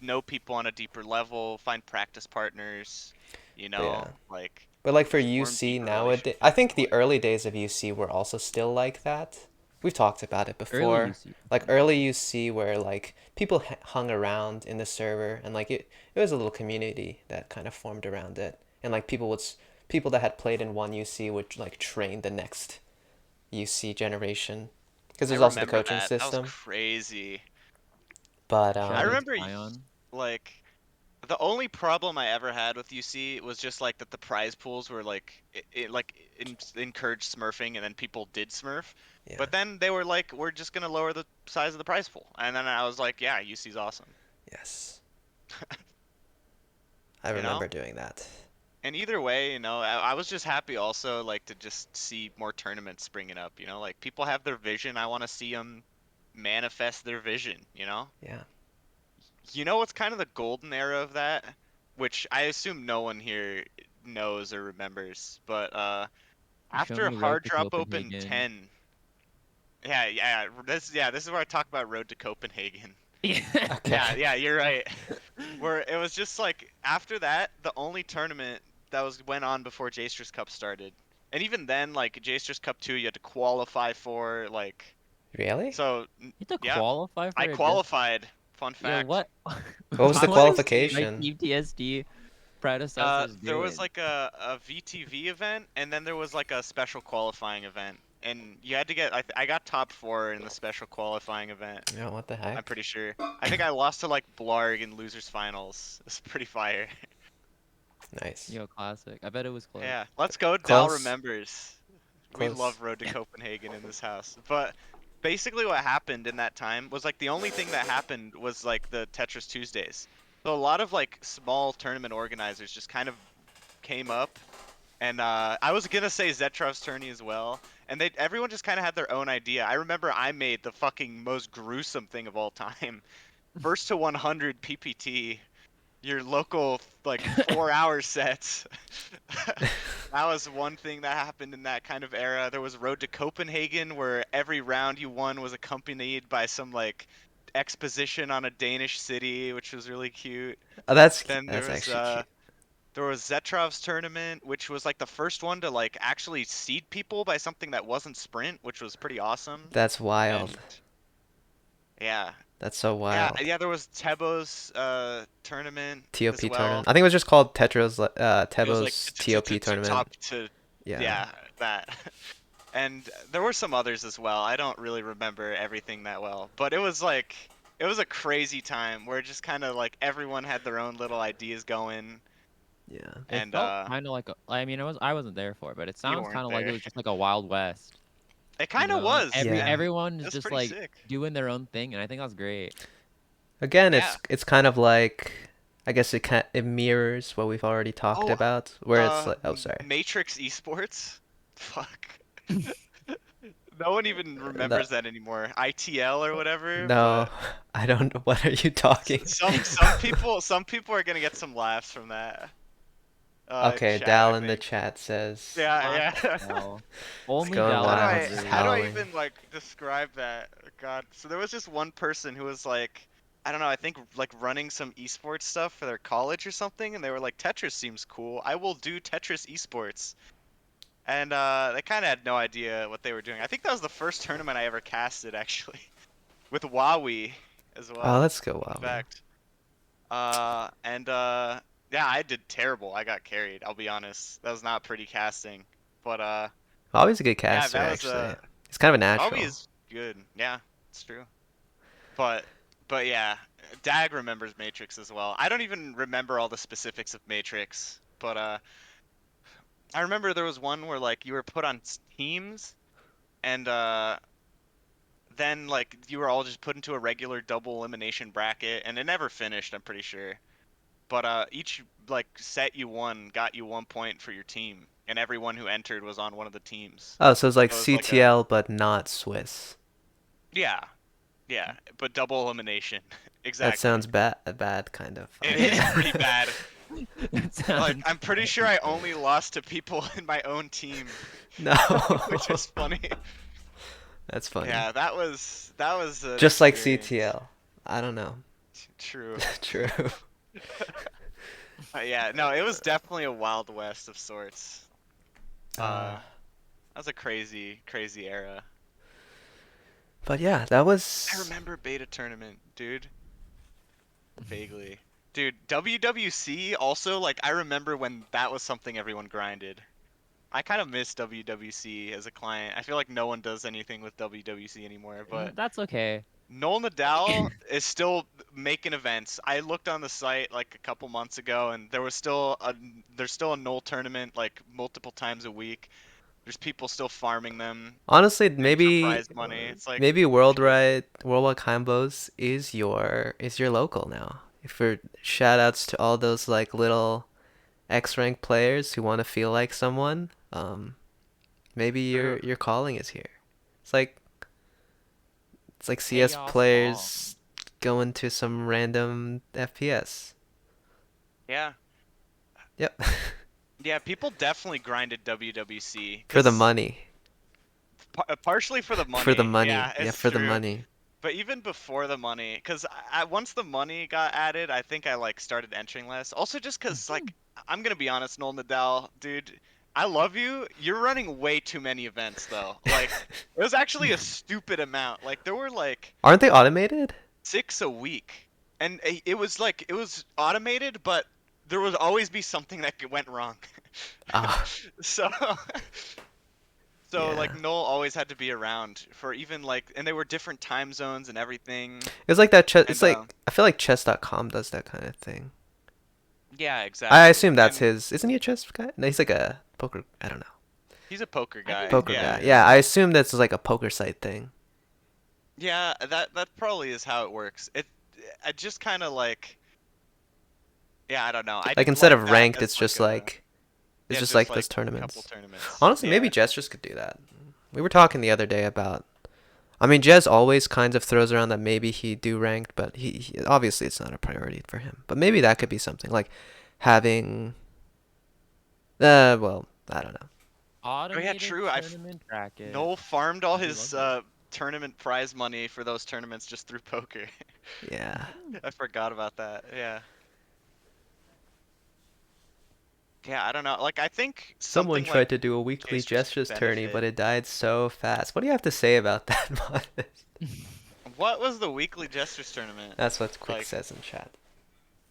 know people on a deeper level, find practice partners, yeah. like But like for form UC deeper nowadays, I relationships in think a way. the early days of UC were also still like that. We've talked about it Early before. UC. Like early UC where like people hung around in the server and like it was a little community that kind of formed around it. And like people that had played in one UC would like train the next UC generation because I there's also the remember coaching that. That was system. crazy. But I Shout out to remember Ion. like the only problem I ever had with UC was just like that the prize pools were like encouraged smurfing and then people did smurf. yeah. But then they were like, we're just gonna lower the size of the prize pool. And then I was like, yeah, UC's awesome. Yes. I You know? remember doing that. And either way, I was just happy also like to just see more tournaments springing up, like people have their vision. I want to see them manifest their vision. Yeah. You know what's kind of the golden era of that, which I assume no one here knows or remembers, but Show after me Road Hard to Drop Open Copenhagen. 10, this is where I talk about Road to Copenhagen. Yeah. Yeah, Okay. yeah, you're right. Where it was just like after that, the only tournament that went on before Jstris Cup started. And even then, like Jstris Cup 2, you had to qualify for like Really? so You have to yeah, qualify I for it just qualified. Fun yo, fact. what What was the Top what is 16. my qualification? Team TSD predecessors There was doing? like a VTV event, and then there was like a special qualifying event, and you had to get. I got top 4 in the special qualifying event. Yeah, what the I'm heck? pretty sure. I think I lost to like Blarg in losers finals. It's pretty fire. Nice. Yo, classic. I bet it was close. Yeah, let's go. Dal Close. remembers. We Close. love Road to Copenhagen in this house. But basically, what happened in that time was like the only thing that happened was like the Tetris Tuesdays. So a lot of like small tournament organizers just kind of came up, and I was gonna say Zetrov's tourney as well, and everyone just kind of had their own idea. I remember I made the fucking most gruesome thing of all time, first to 100 PPT, your local like 4-hour sets. That was one thing that happened in that kind of era. There was Road to Copenhagen, where every round you won was accompanied by some like exposition on a Danish city, which was really cute. Oh, Then that's actually cute. there was Zetrov's tournament, which was like the first one to like actually seed people by something that wasn't sprint, which was pretty awesome. That's wild. And yeah, That's so yeah, wild. yeah. There was Tebo's tournament as TOP well. tournament. I think it was just called It was like Tebo's TOP tournament. top to Yeah. yeah, that. And there were some others as well. I don't really remember everything that well, but it was like it was a crazy time where just kind of like everyone had their own little ideas going, Yeah. It and felt kind of like I mean, I wasn't there for it, but it you sounds weren't kind of like it there. was just like a Wild West. It You kind of know, was, yeah. everyone It is was just pretty like sick. doing their own thing, and I think that's great. Again, Yeah. it's kind of like, I guess it mirrors what we've already talked Oh, about, where it's like, oh, sorry. Matrix Esports. Fuck. No one even No, remembers that anymore. ITL or whatever, no, but I don't know. What are you talking? some people are gonna get some laughs from that. Okay, Chat, I Dal in the think. chat says Yeah, What yeah. the hell? it's Only going Dal How do wild. I It's how do remembers. I howling. even like describe that? God. So there was just one person who was like, I don't know, I think like running some esports stuff for their college or something, and they were like, Tetris seems cool. I will do Tetris esports. And they kind of had no idea what they were doing. I think that was the first tournament I ever casted actually, with Huawei as Oh, well. let's go Fun Huawei. fact. And yeah, I did terrible. I got carried. I'll be honest. That was not pretty casting. But Huawei's a good yeah, caster, that was actually. He's kind of a Huawei natural. is good. Yeah, it's true. But yeah, Dag remembers Matrix as well. I don't even remember all the specifics of Matrix, but I remember there was one where like you were put on teams, and then like you were all just put into a regular double elimination bracket, and it never finished, I'm pretty sure. But each like set you won got you 1 point for your team, and everyone who entered was on one of the teams. Oh, so it's like So it was like a CTL but not Swiss. yeah, yeah, but double elimination. That Exactly. sounds bad, kind of. It is pretty bad. It Like, sounds I'm pretty sure I only lost to people in my own team, No. which is funny. That's funny. Yeah, that was an Just like experience. CTL. I don't know. True. True. Yeah, no, it was definitely a Wild West of sorts. Uh, That was a crazy, crazy era. but yeah, that I was. remember beta tournament, dude. Vaguely. Dude, WWC also, like, I remember when that was something everyone grinded. I kind of miss WWC as a client. I feel like no one does anything with WWC anymore, but that's okay. Noel Nadal is still making events. I looked on the site like a couple months ago, and there's still a Noel tournament like multiple times a week. There's people still farming them, Honestly, paying for maybe prize money. It's like, maybe worldwide combos is your local now. For shout outs to all those like little X rank players who want to feel like someone, maybe true. your calling is here. It's like CS Chaos Bomb. players going to some random FPS. Yeah, Yep. yeah. People definitely grinded WWC For the because money. partially for the For the money. money. Yeah, Yeah, it's for the true. money. But even before the money, because once the money got added, I think I like started entering less. Also, just because like I'm gonna be honest, Noel Nadal, dude, I love you. You're running way too many events though. Like it was actually a stupid amount. Like there were like Aren't they automated? 6 a week, and it was automated, but there would always be something that went wrong. Ah, So so like yeah. Noel always had to be around for even like, and they were different time zones and everything. It's like that chess. It's And like I feel like chess.com does that kind of thing. yeah, I exactly. assume that's And his. Isn't he a chess guy? No, he's like a poker. I don't know. he's a poker I think guy. he's Poker Yeah. guy. both. Yeah, I assume that's like a poker site thing. Yeah, that probably is how it works. I just kind of like, yeah, I don't know. I Like didn't instead like of that ranked, as like a, it's yeah, just just like like those a couple tournaments. tournaments. Honestly, maybe Yeah. Jstris could do that. We were talking the other day about. I mean, Jez always kind of throws around that maybe he'd do ranked, but he obviously it's not a priority for him. But maybe that could be something like having. Well, I don't know. Oh yeah, Automated true. tournament bracket. Noel farmed all I do his love it. tournament prize money for those tournaments just through poker. Yeah. I forgot about that. Yeah. Yeah, I don't know. Like I think Someone something like tried to do a weekly Jstris could Jstris tourney, benefit. but it died so fast. What do you have to say about that, Modest? What was the weekly Jesters tournament? That's what Quick Like, says in chat.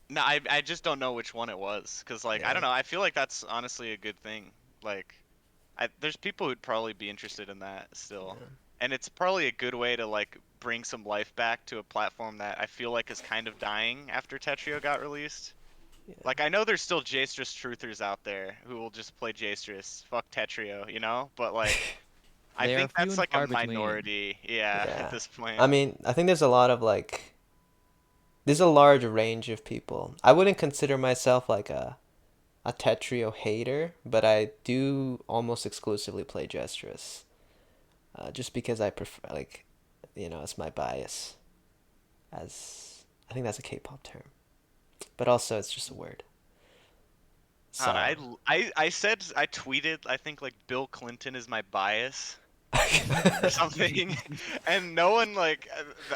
no, I just don't know which one it was, cause like I Yeah. don't know. I feel like that's honestly a good thing. Like, there's people who'd probably be interested in that still. Yeah. and it's probably a good way to like bring some life back to a platform that I feel like is kind of dying after Tetrio got released. Like I know there's still Jstris truthers out there who will just play Jstris, fuck Tetrio, you know? But like I They are think few that's and like a far between. minority, yeah, at Yeah. this point. I mean, I think there's a lot of like there's a large range of people. I wouldn't consider myself like a Tetrio hater, but I do almost exclusively play Jstris. Just because I prefer like it's my bias as I think that's a K-pop term. But also it's just a word. I, So I said I tweeted I think like Bill Clinton is my bias or something, and no one like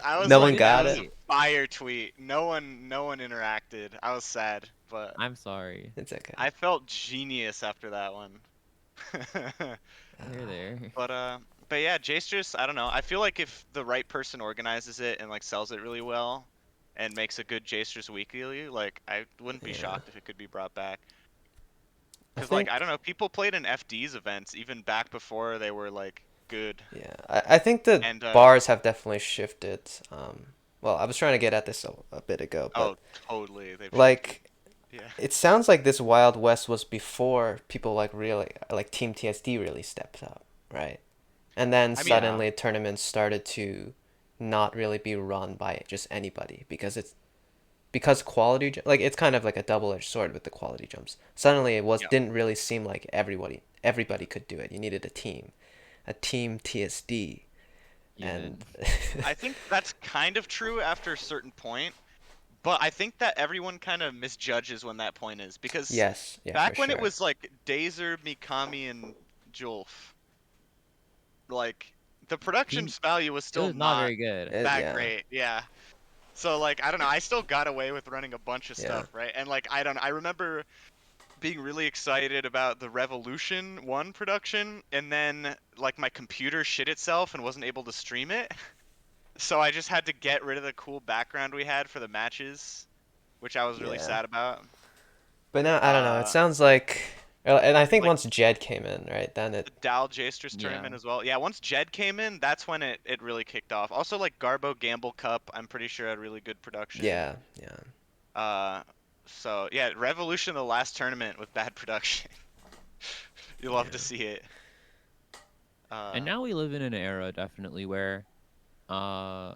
I was no one like that got was it. a Sorry. fire tweet. No one interacted. I was sad, but I'm sorry. It's okay. I felt genius after that one. Here, there. But uh, but yeah, Jstris, I don't know. I feel like if the right person organizes it and like sells it really well, and makes a good Jstris weekly, like I wouldn't be Yeah. shocked if it could be brought back. I Cause like I think don't know, people played in FD's events even back before they were like good. yeah. I think the And bars have definitely shifted. Well, I was trying to get at this a bit ago, but oh, totally, they've shifted. like Yeah. it sounds like this Wild West was before people like really like Team TSD really stepped up, right? And then I mean, Yeah. suddenly tournaments started to not really be run by just anybody because like it's kind of like a double-edged sword with the quality jumps. Suddenly it was yeah, didn't really seem like everybody could do it. You needed a team TSD, You and did. I think that's kind of true after a certain point, but I think that everyone kind of misjudges when that point is because yes, yeah, for back when it sure. was like Dazer, Mikami, and Julf, like the production Team. value was It still was not not very good. that Yeah, great. Yeah. So like I don't know, I still got away with running a bunch of yeah, stuff, right? And like I remember being really excited about the Revolution 1 production and then like my computer shit itself and wasn't able to stream it. So I just had to get rid of the cool background we had for the matches, which I was really yeah. sad about. But now I don't know. It Uh sounds like, and I think like once Jed came in, right, then it, the Dal Jstris Yeah. tournament as well. Yeah, once Jed came in, that's when it really kicked off. Also like Garbo Gamble Cup, I'm pretty sure had really good production. yeah, yeah, Uh, so yeah, Revolution, the last tournament with bad production. You love to yeah, see it. And Uh, now we live in an era definitely where uh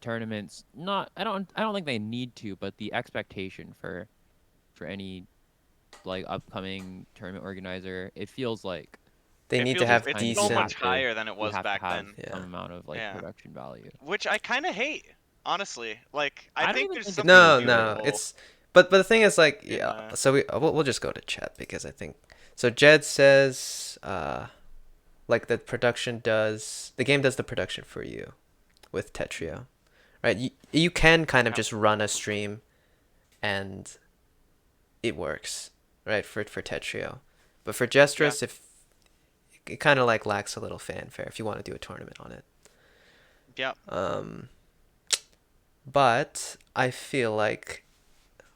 tournaments not I don't think they need to, but the expectation for any like upcoming tournament organizer, it feels like they it need to feels it's have it's kind of so you decent. much have to higher than it you was have to back have then. Yeah. some amount of like Yeah, production value. which I kind of hate, honestly. Like I I don't think even there's think it's a something No, big no, deal. beautiful it's but the thing is like in yeah. So we'll just go to chat because I think so. Jed says like the game does the production for you with Tetrio, right? You can kind of yeah, just run a stream and it works, right? For Tetrio, but for yeah. Jstris, if it kind of like lacks a little fanfare if you want to do a tournament on it. Yeah. Um, but I feel like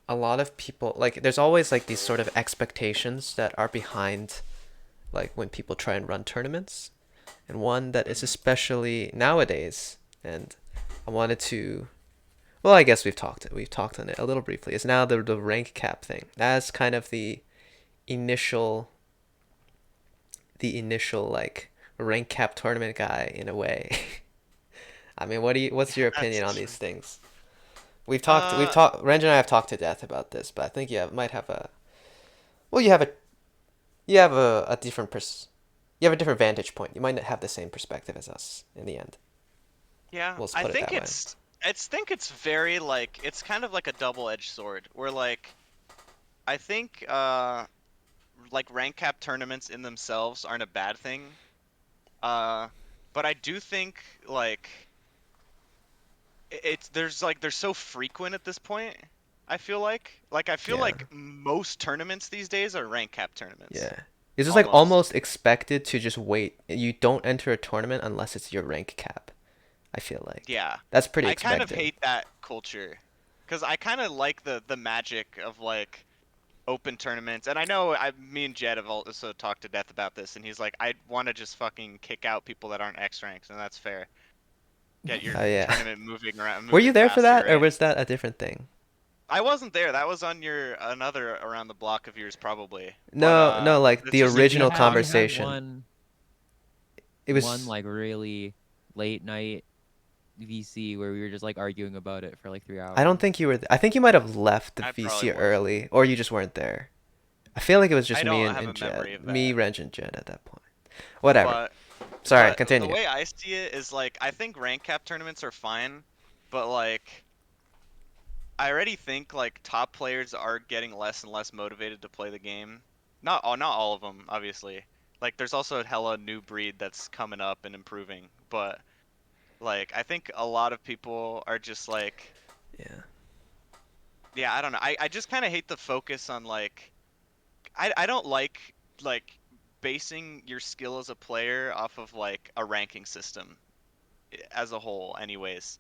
a lot of people like there's always like these sort of expectations that are behind like when people try and run tournaments, and one that is Mhm. especially nowadays, and I wanted to well, I guess we've talked on it a little briefly, is now the rank cap thing. That's kind of initial the initial like rank cap tournament guy in a way. I mean, what's your That's opinion on true. these things? We've talked Renge and I have talked to death about this, but I think you might have a well, you have a different you have a different vantage point. You might not have the same perspective as us in the end. Yeah, We'll just I put it think that way. it's very like it's kind of like a double-edged sword where like I think like rank cap tournaments in themselves aren't a bad thing. Uh, but I do think like it's they're so frequent at this point. I feel Yeah. like most tournaments these days are rank cap tournaments. Yeah. It's just like Almost. almost expected to just wait. You don't enter a tournament unless it's your rank cap. I feel like Yeah. that's pretty I kind of expected. hate that culture because I kind of like the magic of like open tournaments. And I know me and Jed have also talked to death about this, and he's like, I want to just fucking kick out people that aren't X ranks, and that's fair. Get your Oh yeah. tournament moving around, Were you moving there for faster, that, or right? was that a different thing? I wasn't there. That was on your another around the block of yours probably. But No, no, like it's the just like We original had we having. had conversation. one It one was. like really late night VC where we were just like arguing about it for like 3 hours. I don't think you were. I think you might have left the I probably VC wasn't. early, or you just weren't there. I feel like it was just I me don't and, have a and Jed, memory of me, that. Renge, and Jed at that point. Whatever. But Sorry, the continue. way I see it is like I think rank cap tournaments are fine, but like I already think like top players are getting less and less motivated to play the game. Not all of them, obviously. Like there's also a hella new breed that's coming up and improving, but like I think a lot of people are just like, Yeah. yeah, I don't know. I just kind of hate the focus on like I don't like basing your skill as a player off of like a ranking system as a whole anyways.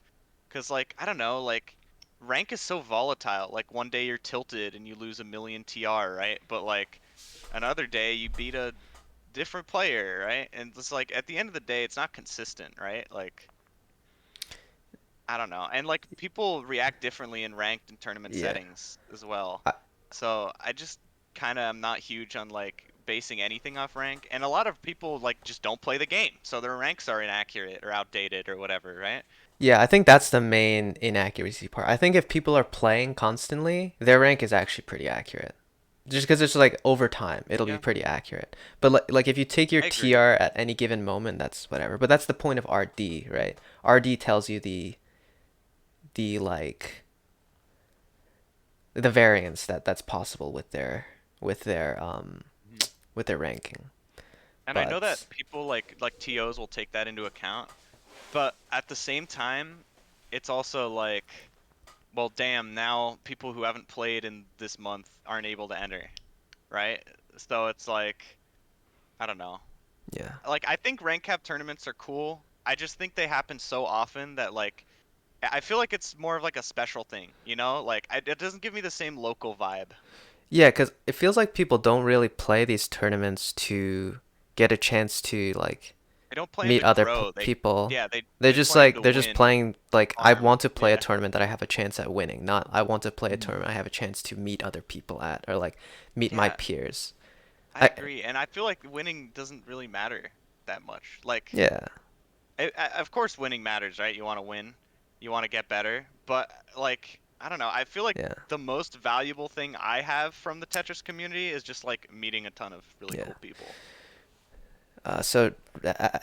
Cause like I don't know, like rank is so volatile. Like one day you're tilted and you lose a million TR, right? But like another day you beat a different player, right? And it's like at the end of the day it's not consistent, right? Like I don't know. And like people react differently in ranked and tournament Yeah. settings as well. I, So I just kind of am not huge on like basing anything off rank. And a lot of people like just don't play the game. So their ranks are inaccurate or outdated or whatever, right? yeah, I think that's the main inaccuracy part. I think if people are playing constantly, their rank is actually pretty accurate. Just because it's like over time, it'll be Yeah, pretty accurate. But like if you take your I agree. TR at any given moment, that's whatever. But that's the point of RD, right? RD tells you the like the variance that's possible with their Mhm. with their ranking. And I know that But people like TOs will take that into account, but at the same time, it's also like, well, damn, now people who haven't played in this month aren't able to enter, right? So it's like, I don't know. yeah. Like I think rank cap tournaments are cool. I just think they happen so often that like I feel like it's more of like a special thing, you know? Like it doesn't give me the same local vibe. Yeah, because it feels like people don't really play these tournaments to get a chance to like They don't play 'em meet to other grow. people. Yeah, They're they just play 'em like to they're just win, playing like I farm. want to play a Yeah. tournament that I have a chance at winning, not I want to play a Mhm. tournament I have a chance to meet other people at or like meet my Yeah, peers. I I agree. And I feel like winning doesn't really matter that much. Like yeah. of course winning matters, right? You want to win, you want to get better, but like I don't know. I feel like Yeah. the most valuable thing I have from the Tetris community is just like meeting a ton of really Yeah. cool people. So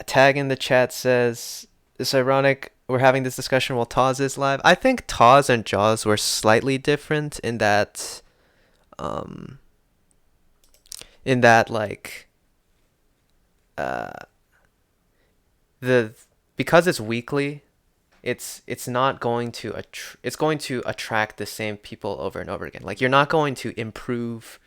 Tag in the chat says it's ironic we're having this discussion while Taz is live. I think Taz and Jaws were slightly different um in that like uh the because it's weekly, it's not going to it's going to attract the same people over and over again. Like you're not going to improve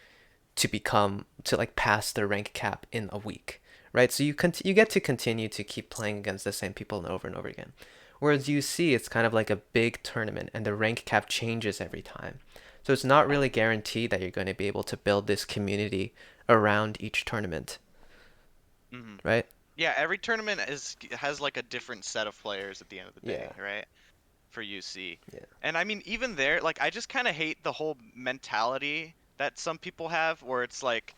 to become to like pass the rank cap in a week, right? So you get to continue to keep playing against the same people and over again. Whereas you see it's kind of like a big tournament and the rank cap changes every time. So it's not really guaranteed that you're going to be able to build this community around each tournament, Hmm. right? Yeah, every tournament has like a different set of players at the end of the Yeah. day, right? For UC. Yeah. And I mean, even there, like, I just kind of hate the whole mentality that some people have where it's like,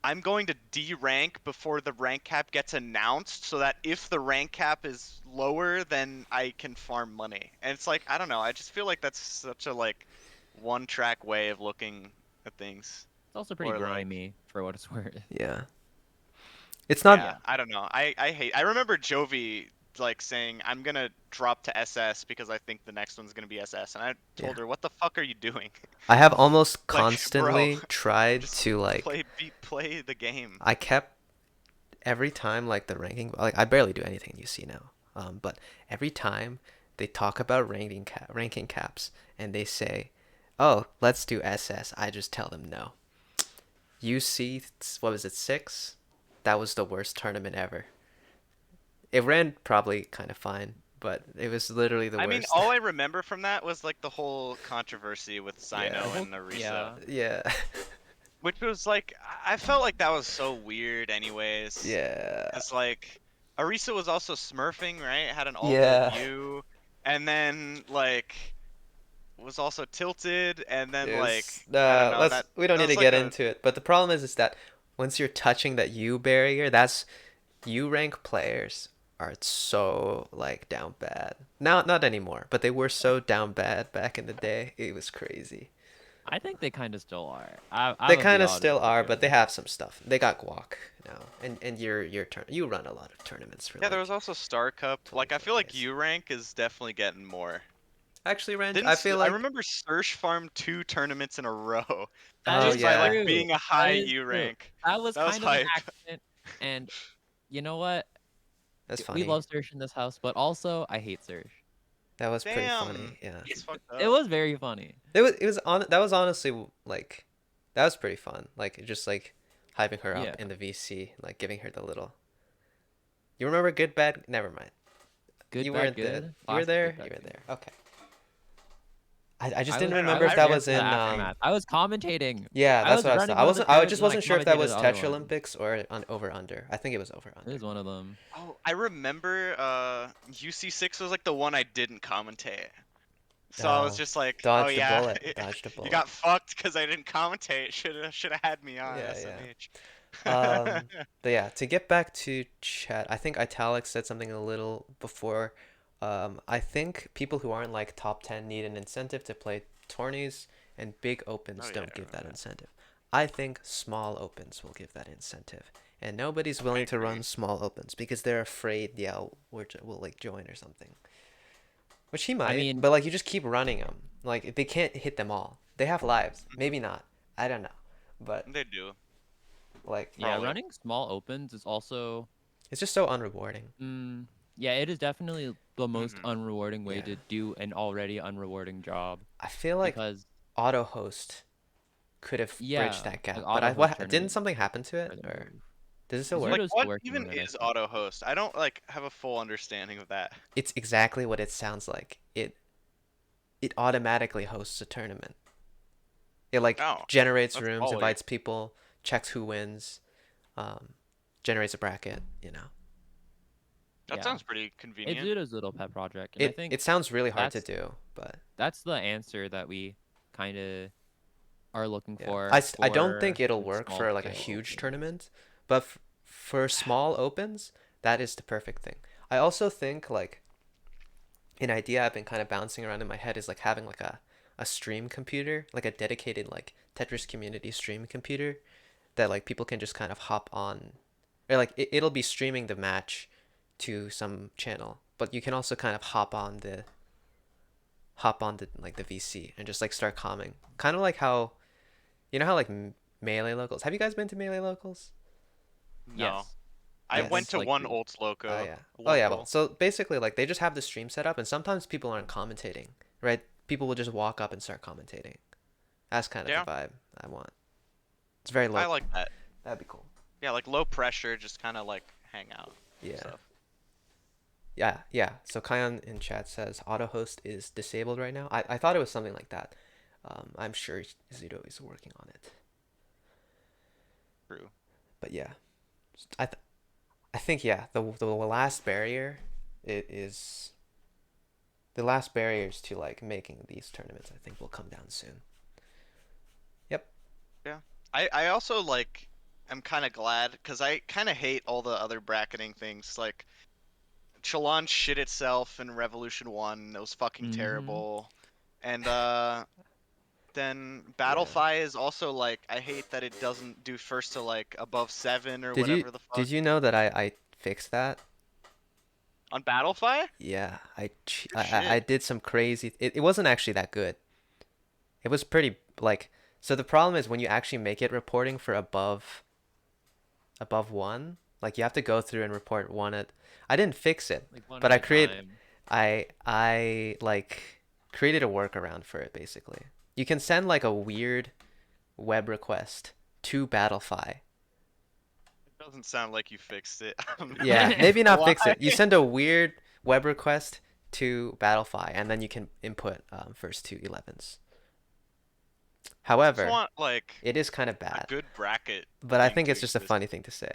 I'm going to D-rank before the rank cap gets announced so that if the rank cap is lower, then I can farm money. And it's like, I don't know, I just feel like that's such a, like, one-track way of looking at things. It's also pretty Or, like, grimy for what it's worth. Yeah. It's not. yeah, I don't know. I remember Jovi like saying I'm gonna drop to SS because I think the next one's gonna be SS, and I Yeah. told her, "What the fuck are you doing? I have almost Like, bro, constantly tried just to like play the game." I kept every time like the ranking like I barely do anything in UC now. But every time they talk about ranking caps and they say, "Oh, let's do SS." I just tell them no. UC, what was it, 6? That was the worst tournament ever. It ran probably kind of fine, but it was literally the I mean, worst. all I remember from that was like the whole controversy with Yeah. The Sino whole and Arisa. yeah, Yeah. which was like I felt like that was so weird, anyways. Yeah. Cause like Arisa was also smurfing, right? Had an alternate Yeah. view, and then like was also tilted, and then like Is I don't know that we don't that need to was like get a into it. But the problem is that once you're touching that U barrier, that's U rank players are so like down bad. Now not anymore, but they were so down bad back in the day. It was crazy. I think they kind of still are. They I'm gonna kind be of honest still with are, you. but they have some stuff. They got guac now, and your turn. You run a lot of tournaments for yeah. There was like also Star Cup. Like I 24 feel like days. U rank is definitely getting more. Actually, Renge, Didn't I feel I like remember Search farmed 2 tournaments in a row That oh just is by like yeah, true. being a That high is U true. rank. That was That was kind of an hype. accident, and you know what? that's We funny. love Surge in this house, but also I hate Surge. That was pretty Damn, funny. Yeah. that's fucked It up. was very funny. It was on that was honestly like that was pretty fun. Like just like hyping her Yeah. up in the VC, like giving her the little. You remember good bad? Never mind. Good, You bad, weren't there. good. You were Classic good, there. bad, You were good. there. Okay. I just I didn't was I don't know. I remember was if that there was for the in aftermath. I was commentating. yeah, I that's was what I running thought. I one of the wasn't. I tournaments just and I wasn't sure if that commentated was the other Tetris one. Olympics or on over under. I think it was over It under. was one of them. Oh, I remember UC6 was like the one I didn't commentate. So I was Oh, just like, oh dodged a yeah, bullet. Dodged a you bullet. got fucked because I didn't commentate. Should have had me on Yeah, yeah. SMH. But yeah, to get back to chat, I think Italic said something a little before. I think people who aren't like top 10 need an incentive to play tourneys, and big opens Oh don't yeah, give that yeah. incentive. I think small opens will give that incentive, and nobody's I willing to agree. run small opens because they're afraid, yeah, we'll like join or something. Which he I might, mean, but like you just keep running them. Like they can't hit them all. They have lives, Mhm. maybe not. I don't know, but They do like yeah, probably. running small opens is also, it's just so unrewarding. mm, yeah, it is definitely the most Hmm. unrewarding way Yeah. to do an already unrewarding job I feel like because, auto host could have bridged yeah, that like gap, but auto host didn't tournaments something happen to it, are the or move. does it still work? Like Zudo's still what working even on it, I is think. auto host? I don't like have a full understanding of that. It's exactly what it sounds like. It automatically hosts a tournament. It like Oh, generates that's rooms, baller. invites people, checks who wins, um, generates a bracket. You know, That Yeah, sounds pretty it's convenient. Zudo's little pet project, and I it think sounds really hard to that's do, but that's the answer that we kind of are looking yeah, for I don't think for it'll like work small for like a scale huge opens. tournament, but for small opens, that is the perfect thing. I also think like an idea I've been kind of bouncing around in my head is like having like a stream computer, like a dedicated like Tetris community stream computer that like people can just kind of hop on, or like it'll be streaming the match to some channel, but you can also kind of hop on the like the VC and just like start calming, kind of like how you know how like melee locals. Have you guys been to melee locals? No, Yes, I I've been went Yes. to to like one two. Olds Oh Loco yeah. Oh yeah. Well, local. so basically, like they just have the stream set up, and sometimes people aren't commentating, right? People will just walk up and start commentating. That's kind of the Yeah, vibe I want. It's very I low. like that. That'd be cool. Yeah, like low pressure, just kind of like hang out and Yeah. stuff. Yeah. Yeah. So Kion in chat says auto host is disabled right now. I thought it was something like that. I'm sure Zudo is working on it. True. But yeah, I th- I think yeah the last barrier it is the last barriers to like making these tournaments I think will come down soon. Yep. Yeah. I also like I'm kind of glad because I kind of hate all the other bracketing things. Like Chalon shit itself in Revolution 1. It was fucking Mm-hmm. terrible. And then Yeah. Battlefy is also like I hate that it doesn't do first to like above 7 or Did you whatever the fuck. did you know that I fixed that? On Battlefy? Yeah, Good shit. I did some crazy. It wasn't actually that good. It was pretty like so the problem is when you actually make it reporting for above one, like you have to go through and report one at. I didn't fix it, Like one but at a time. I like created a workaround for it basically. You can send like a weird web request to Battlefy. It doesn't sound like you fixed it. I'm not Yeah, gonna maybe not lie. fix it. You send a weird web request to Battlefy, and then you can input first two 11s. just However, want like it is kind of a bad. good bracket But I thing think to it's just a exist. funny thing to say.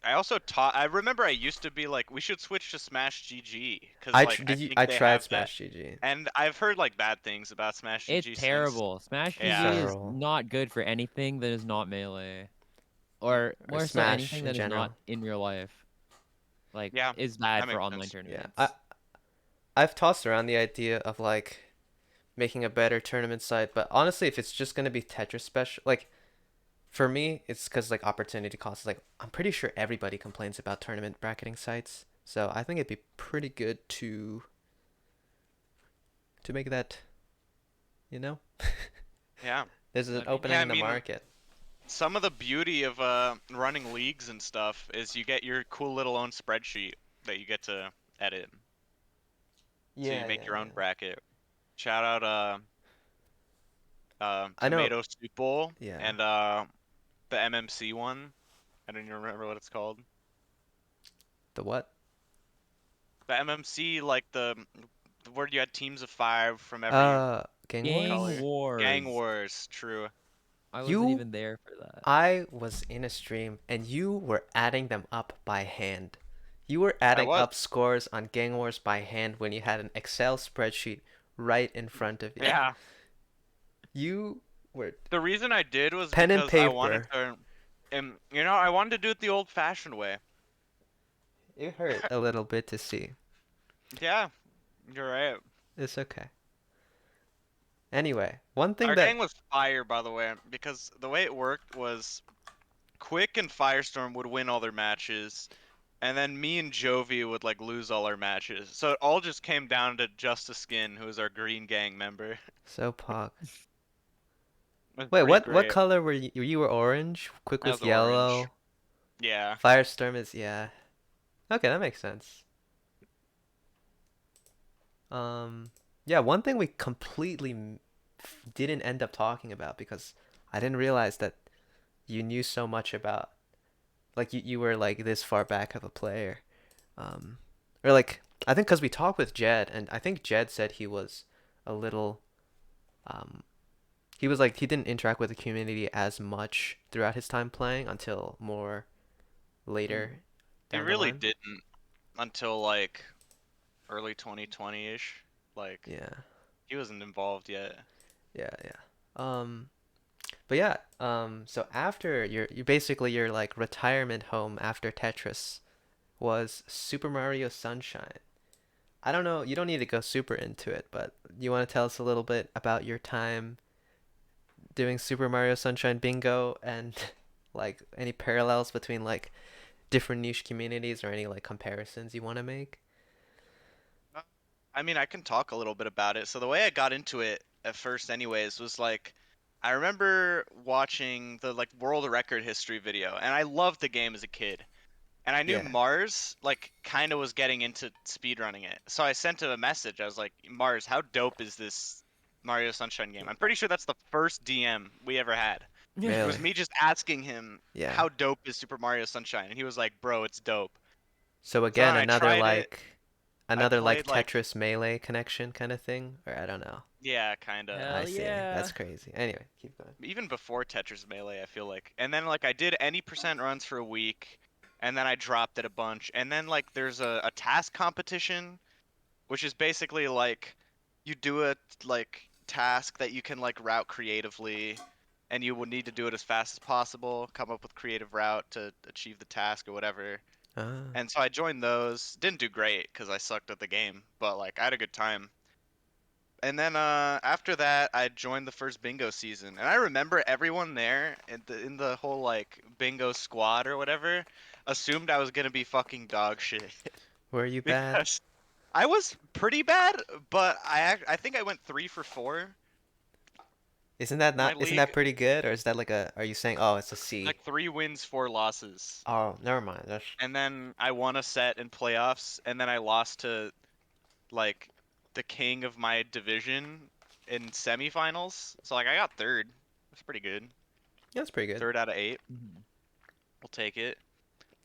I also taught. I remember I used to be like, we should switch to Smash GG because like I think I they tried have that, Smash GG. and I've heard like bad things about Smash It's GG since. terrible. Smash Yeah, GG is So not good for anything that is not melee, or or more so Smash anything in that is not general. in real life. Like, yeah, is that bad for makes online sense. Yeah. tournaments. I've tossed around the idea of like making a better tournament site, but honestly, if it's just gonna be Tetris special, like for me, it's because like opportunity cost. Like I'm pretty sure everybody complains about tournament bracketing sites, so I think it'd be pretty good to make that. You know, Yeah, there's an That'd be opening yeah. I in the nice. mean, market. some of the beauty of running leagues and stuff is you get your cool little own spreadsheet that you get to edit. So you Yeah, make yeah, your own yeah. bracket. Shout out I know. Tomato Soup Bowl Yeah. and the MMC one. I don't even remember what it's called. The what? The MMC, like the where you had teams of 5 from every Gang Gang Wars. color. Gang Wars. Wars, true. I wasn't You, even there for that. I was in a stream and you were adding them up by hand. You were I adding was. up scores on Gang Wars by hand when you had an Excel spreadsheet right in front of you. Yeah. You were The reason I did was pen and because I wanted paper. to, and I wanted to do it the old-fashioned way. It hurt a little bit to see. Yeah, you're right. It's okay. Anyway, one thing Our that gang was fire, by the way, because the way it worked was Quick and Firestorm would win all their matches, and then me and Jovi would like lose all our matches. So it all just came down to Just a Skin, who was our Green Gang member. so pog. It was Wait, pretty what great. color were you? You were orange. Quick I was was orange. yellow. Yeah. Firestorm is yeah. Okay, that makes sense. Um, yeah, one thing we completely didn't end up talking about because I didn't realize that you knew so much about like you were like this far back of a player. Um, or like I think because we talked with Jed and I think Jed said he was a little um he was like he didn't interact with the community as much throughout his time playing until more later He down the really line. didn't until like early 2020-ish. Like Yeah. he wasn't involved yet. Yeah, yeah. But yeah, so after you basically your like retirement home after Tetris was Super Mario Sunshine. I don't know, you don't need to go super into it, but you want to tell us a little bit about your time doing Super Mario Sunshine Bingo and like any parallels between like different niche communities or any like comparisons you want to make? Uh, I mean, I can talk a little bit about it. So the way I got into it at first anyways was like I remember watching the like world record history video and I loved the game as a kid. And I knew Yeah. Mars like kind of was getting into speedrunning it. So I sent him a message. I was like, "Mars, how dope is this Mario Sunshine game?" I'm pretty sure that's the first DM we ever had. It was Really? me just asking him, Yeah. "How dope is Super Mario Sunshine?" And he was like, "Bro, it's dope." So So then again, I tried it. I another like played like Tetris melee connection kind of thing, or I don't know. yeah, kind of. I Hell see. yeah. That's crazy. Anyway, keep going. Even before Tetris Melee, I feel like. And then like I did any percent runs for a week, and then I dropped it a bunch. And then like there's a task competition, which is basically like you do a like task that you can like route creatively, and you will need to do it as fast as possible, come up with creative route to achieve the task or whatever. Ah. And so I joined those. Didn't do great because I sucked at the game, but like I had a good time. And then after that, I joined the first bingo season, and I remember everyone there in the whole like bingo squad or whatever assumed I was gonna be fucking dog shit Were you bad? because I was pretty bad, but I think I went 3 for 4 in my Isn't that league, pretty good, or is that like a? Are you saying oh it's a C? like 3 wins, 4 losses, Oh, never mind. That's and then I won a set in playoffs, and then I lost to like the king of my division in semifinals. So like I got third. That's pretty good. that's pretty good. Third out of 8. Mhm. We'll take it.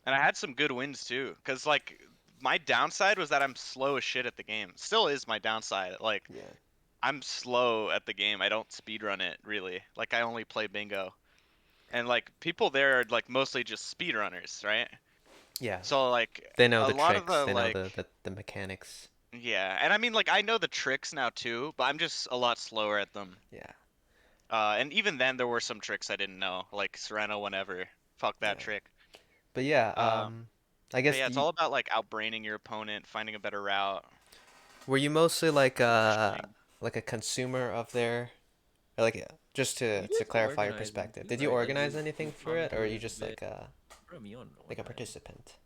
And I had some good wins too, cause like my downside was that I'm slow as shit at the game. Still is my downside. Like Yeah. I'm slow at the game. I don't speedrun it really. Like I only play bingo. And like people there are like mostly just speedrunners, right? Yeah, So like they know a the lot of tricks. the They know like the mechanics. yeah, and I mean like I know the tricks now too, but I'm just a lot slower at them. Yeah, And even then there were some tricks I didn't know, like Sereno whenever. Fuck that yeah. trick. But yeah, Um, I but guess yeah, it's all about like outbraining your opponent, finding a better route, were you mostly positioning. like a consumer of their, or like just You to did some clarify your organizing perspective? too, Did you right? Like organize you anything you for it, or are you commentated a just bit. like Bro, me on one a time. participant?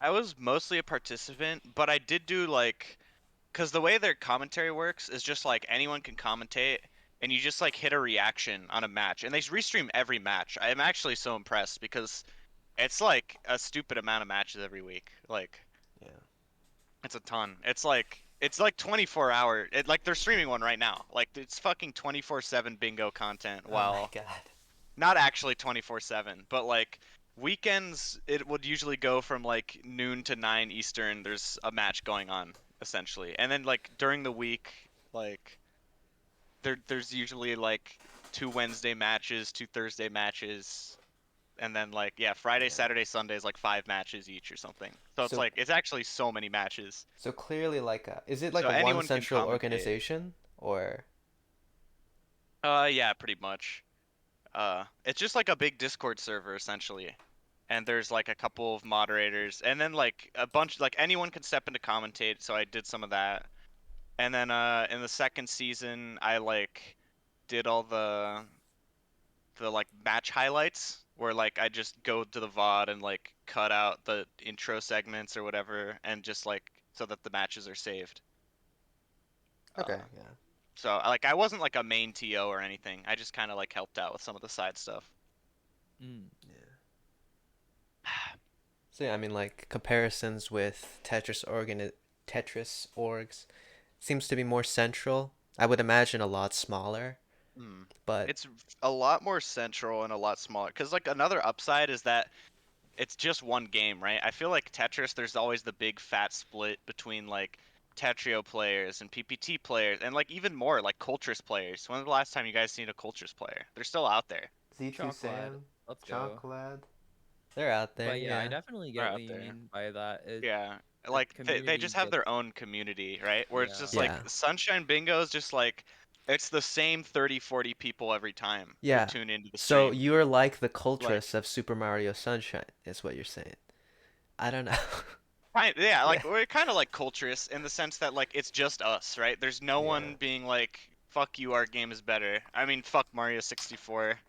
I was mostly a participant, but I did do like, because the way their commentary works is just like anyone can commentate, and you just like hit a reaction on a match, and they restream every match. I'm actually so impressed because it's like a stupid amount of matches every week. Like Yeah. it's a ton. It's like 24 hour. Like they're streaming one right now. Like it's fucking 24/7 bingo content. Oh my While God. not actually 24/7, but like weekends it would usually go from like noon to 9 Eastern. There's a match going on essentially, and then like during the week, like there's usually like two Wednesday matches, two Thursday matches, and then like yeah, Friday, Yeah. Saturday, Sunday is like five matches each or something. So it's So like it's actually so many matches. so clearly is it like So a one anyone can central commentate. organization or? Yeah, pretty much. It's just like a big Discord server essentially. And there's like a couple of moderators, and then like a bunch, like anyone can step in to commentate. So I did some of that, and then in the second season, I like did all the like match highlights, where like I just go to the VOD and like cut out the intro segments or whatever, and just like so that the matches are saved. Okay, Uh, yeah. so like I wasn't like a main TO or anything. I just kind of like helped out with some of the side stuff. Mm. Yeah. So yeah, I mean like comparisons with Tetris orgs seems to be more central. I would imagine a lot smaller, Hmm. but It's a lot more central and a lot smaller. Because like another upside is that it's just one game, right? I feel like Tetris, there's always the big fat split between like Tetrio players and PPT players, and like even more like Coltrus players. When was the last time you guys seen a Coltrus player? They're still out there. Z2 Chocolate. Sam, Let's go. Chocolate, they're out there, But yeah, I yeah. definitely They're get what out you there. mean by that. Yeah. The Like they community just have gets their own community, right? Where it's just yeah. like Yeah. Sunshine Bingo is just like it's the same 30, 40 people every time who Yeah. tune into the So stream. you're like the Like Coltrus of Super Mario Sunshine, is what you're saying. I don't know. yeah, Yeah. like we're kind of like culturists in the sense that like it's just us, right? There's no Yeah. one being like, "Fuck you, our game is better." I mean, fuck Mario 64.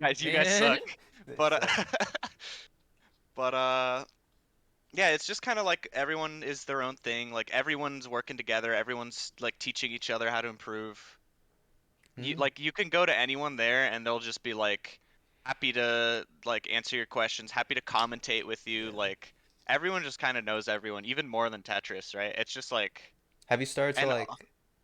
Guys, you guys Man. suck. They But suck. but yeah, it's just kind of like everyone is their own thing. Like everyone's working together. Everyone's like teaching each other how to improve. Mm. You can go to anyone there and they'll just be like happy to like answer your questions, happy to commentate with you. Yeah. Like everyone just kind of knows everyone, even more than Tetris, right? It's just like Have you started to and like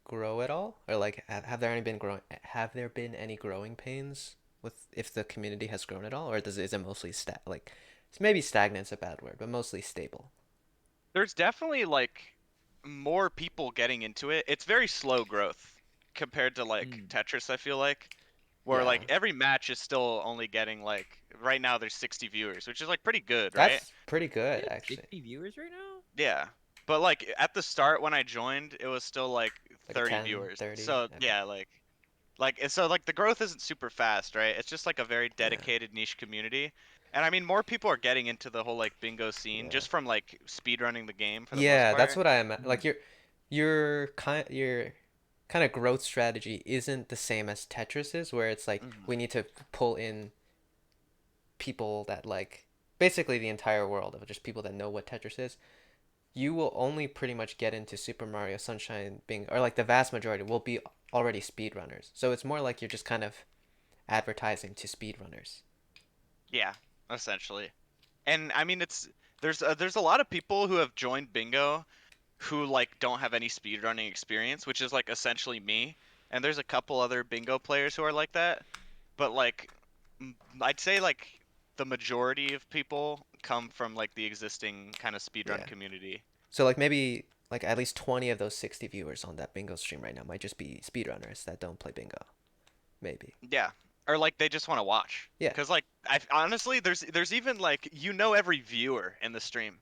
grow at all, or like have there been any growing pains with if the community has grown at all, or is it mostly it's maybe stagnant's a bad word, but mostly stable. there's definitely like more people getting into it. It's very slow growth compared to like Mm. Tetris, I feel like, where Yeah, like every match is still only getting like right now there's 60 viewers, which is like pretty good, right? that's pretty You good have actually. 60 viewers right now? Yeah. But like at the start when I joined, it was still like Like a 30 10, viewers. 30. So Okay. yeah, like and so like the growth isn't super fast, right? It's just like a very Yeah. dedicated niche community. And I mean more people are getting into the whole like bingo scene Yeah. just from like speedrunning the game for the most Yeah, that's part. what I am. Mm. Like your kind of growth strategy isn't the same as Tetris's, where it's like Hmm. we need to pull in people that like basically the entire world of just people that know what Tetris is. You will only pretty much get into Super Mario Sunshine being, or like the vast majority will be already speedrunners. So it's more like you're just kind of advertising to speedrunners. Yeah, essentially. And I mean it's there's a lot of people who have joined bingo who like don't have any speedrunning experience, which is like essentially me. And there's a couple other bingo players who are like that. But like I'd say like the majority of people come from like the existing kind of speedrun Yeah. community. So like maybe like at least 20 of those 60 viewers on that bingo stream right now might just be speedrunners that don't play bingo. Maybe. Yeah. Or like they just want to watch. Yeah. Cause like I honestly there's even like every viewer in the stream.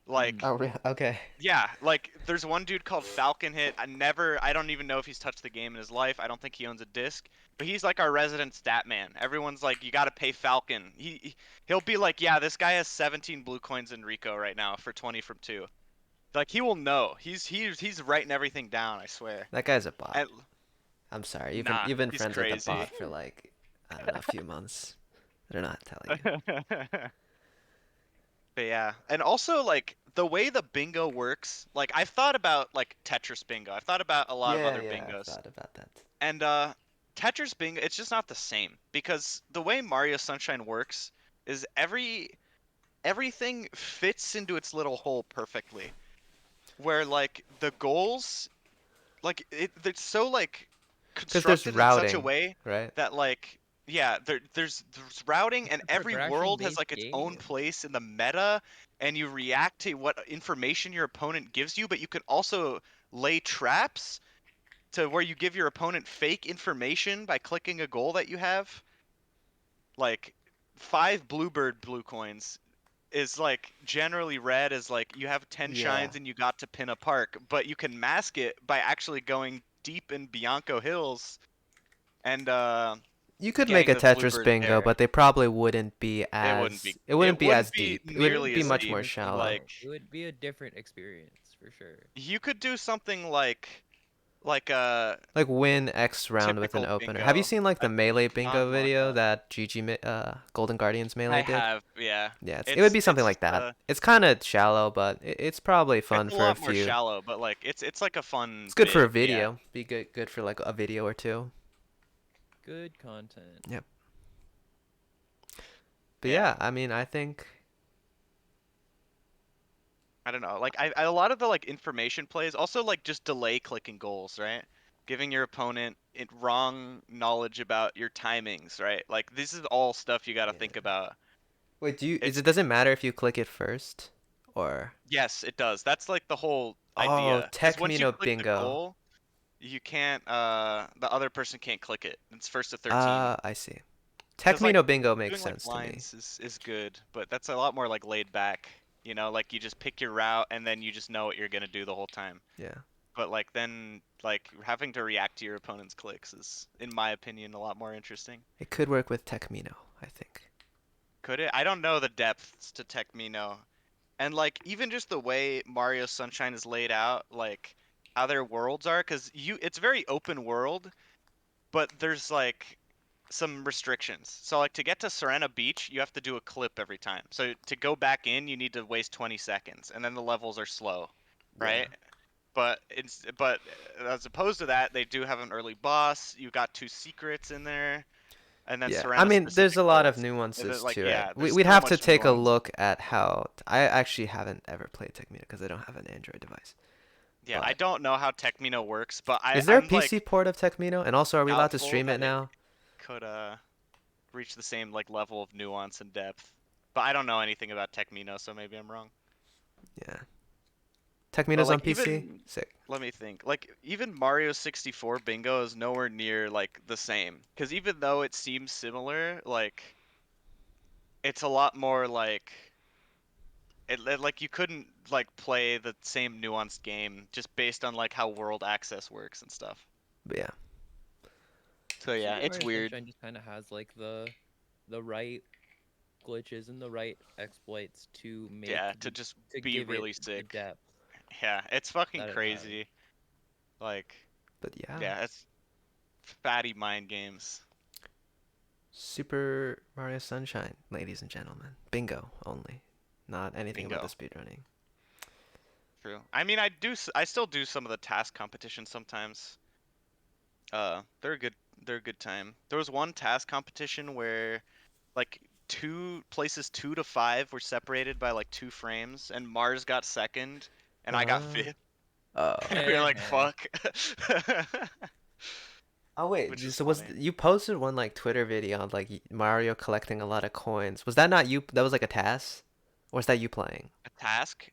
Mm. Like Oh, really? Okay. yeah, like there's one dude called Falcon Hit. I don't even know if he's touched the game in his life. I don't think he owns a disc, but he's like our resident stat man. Everyone's like, you got to pay Falcon. He'll be like, yeah, this guy has 17 blue coins in Rico right now for 20 from two. Like he will know. He's writing everything down. I swear. That guy's a bot. And, I'm sorry. nah, You've been he's friends with the crazy. bot for like, I don't know, a few months. I don't know how to tell you. But yeah, and also like the way the bingo works, like I've thought about like Tetris bingo. I've thought about a lot of Yeah, other yeah, I've bingos. thought about that. And Tetris bingo, it's just not the same because the way Mario Sunshine works is everything fits into its little hole perfectly. Where like the goals, like it's so like Because there's constructed in such a routing, way right? that like yeah, there's routing and It's a every world has progression-based like its own game. place in the meta and you react to what information your opponent gives you, but you can also lay traps to where you give your opponent fake information by clicking a goal that you have. Like 5 bluebird blue coins is like generally read as like you have 10 Yeah. shines and you got to pin a park, but you can mask it by actually going deep in Bianco Hills and You could make getting a the Tetris bluebird bingo, there. but they probably wouldn't be It wouldn't as be it wouldn't be as deep. It would nearly be as much deep. more The same shallow. Like though. It would be a different experience for sure. you could do something like a Like win X round with an typical opener. Have you bingo, seen like a the melee bingo video non-lockup. that Golden Guardians I melee did? have, yeah. Yeah, it would be something It's like that. It's kind of shallow, but it's probably fun it's a for a lot more few. shallow, but like it's like a fun It's good for a bit, yeah. video. Be good for like a video or two. Good content. Yep. But Yeah. yeah, I mean, I think I don't know. Like a lot of the like information plays also like just delay clicking goals, right? Giving your opponent wrong knowledge about your timings, right? Like this is all stuff you got to think yeah. about. Wait, It's does it matter if you click it first or yes, it does. That's like the whole Oh, idea. Because Tech once you Mino click the bingo. goal, you can't the other person can't click it. It's first to 13. I see. Tech Because like Mino bingo makes doing like sense to me. lines is good, but that's a lot more like laid back. You know, like you just pick your route and then you just know what you're gonna do the whole time. Yeah. But like then like having to react to your opponent's clicks is, in my opinion, a lot more interesting. It could work with Tech Mino, I think. Could it? I don't know the depths to Tecmino. And like even just the way Mario Sunshine is laid out, like how their worlds are, because it's very open world, but there's like some restrictions. So like to get to Serena Beach, you have to do a clip every time. So to go back in, you need to waste 20 seconds, and then the levels are slow, Yeah. right? But as opposed to that, they do have an early boss. You got 2 secrets in there, and then Yeah. I Serena mean, there's specific a lot of goals. And nuances like to it. yeah, there's We'd so have to much take a nuance. look at how I actually haven't ever played Tech Mino because I don't have an Android device. Yeah, I But don't know how Tecmino works, but is there a I'm PC like port of Tech Mino? And also, are we allowed to doubtful stream it that it now? could reach the same like level of nuance and depth. But I don't know anything about Tecmino, so maybe I'm wrong. Yeah. Tech But Mino's on like PC? even Sick. let me think. Like even Mario 64 Bingo is nowhere near like the same. Because even though it seems similar, like it's a lot more like like you couldn't like play the same nuanced game just based on like how world access works and stuff. But yeah. So yeah, Super it's Mario weird. Sunshine just kind of has like the right glitches and the right exploits to make Yeah, to just to be give really it the sick. depth Yeah, it's fucking that it has. crazy. Like, But yeah. yeah, it's fatty mind games. Super Mario Sunshine, ladies and gentlemen. Bingo only. Not anything about the Bingo. speedrunning. True. I mean, I still do some of the task competitions sometimes. They're a good, they're a good time. There was one task competition where, like, places 2 to 5 were separated by like 2 frames, and Mars got second, and I got Uh, fifth. oh. We were like, fuck. Oh wait, Which is so funny. you posted one like Twitter video on like Mario collecting a lot of coins. Was that not you? That was like a task, or was that you playing? A task?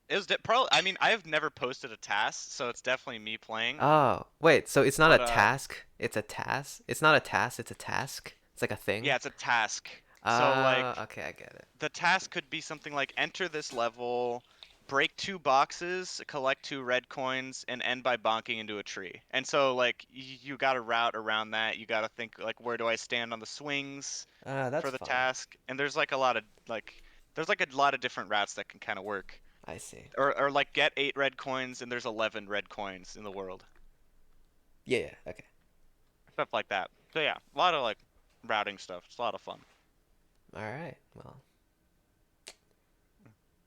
It was probably. I mean, I've never posted a task, so it's definitely me playing. Oh, wait, so it's not a But task, it's a task? It's not a task, it's a task? It's like a thing? yeah, it's a task. So like, Ah, okay, I get it. the task could be something like enter this level, break 2 boxes, collect 2 red coins, and end by bonking into a tree. And so like, you got to route around that. You got to think like, where do I stand on the swings Ah, for that's the fun. task? And there's like a lot of like, there's like a lot of different routes that can kind of work. I see. Or like get 8 red coins and there's 11 red coins in the world. Yeah, yeah, okay. Stuff like that. So yeah, a lot of like routing stuff. It's a lot of fun. All right, well,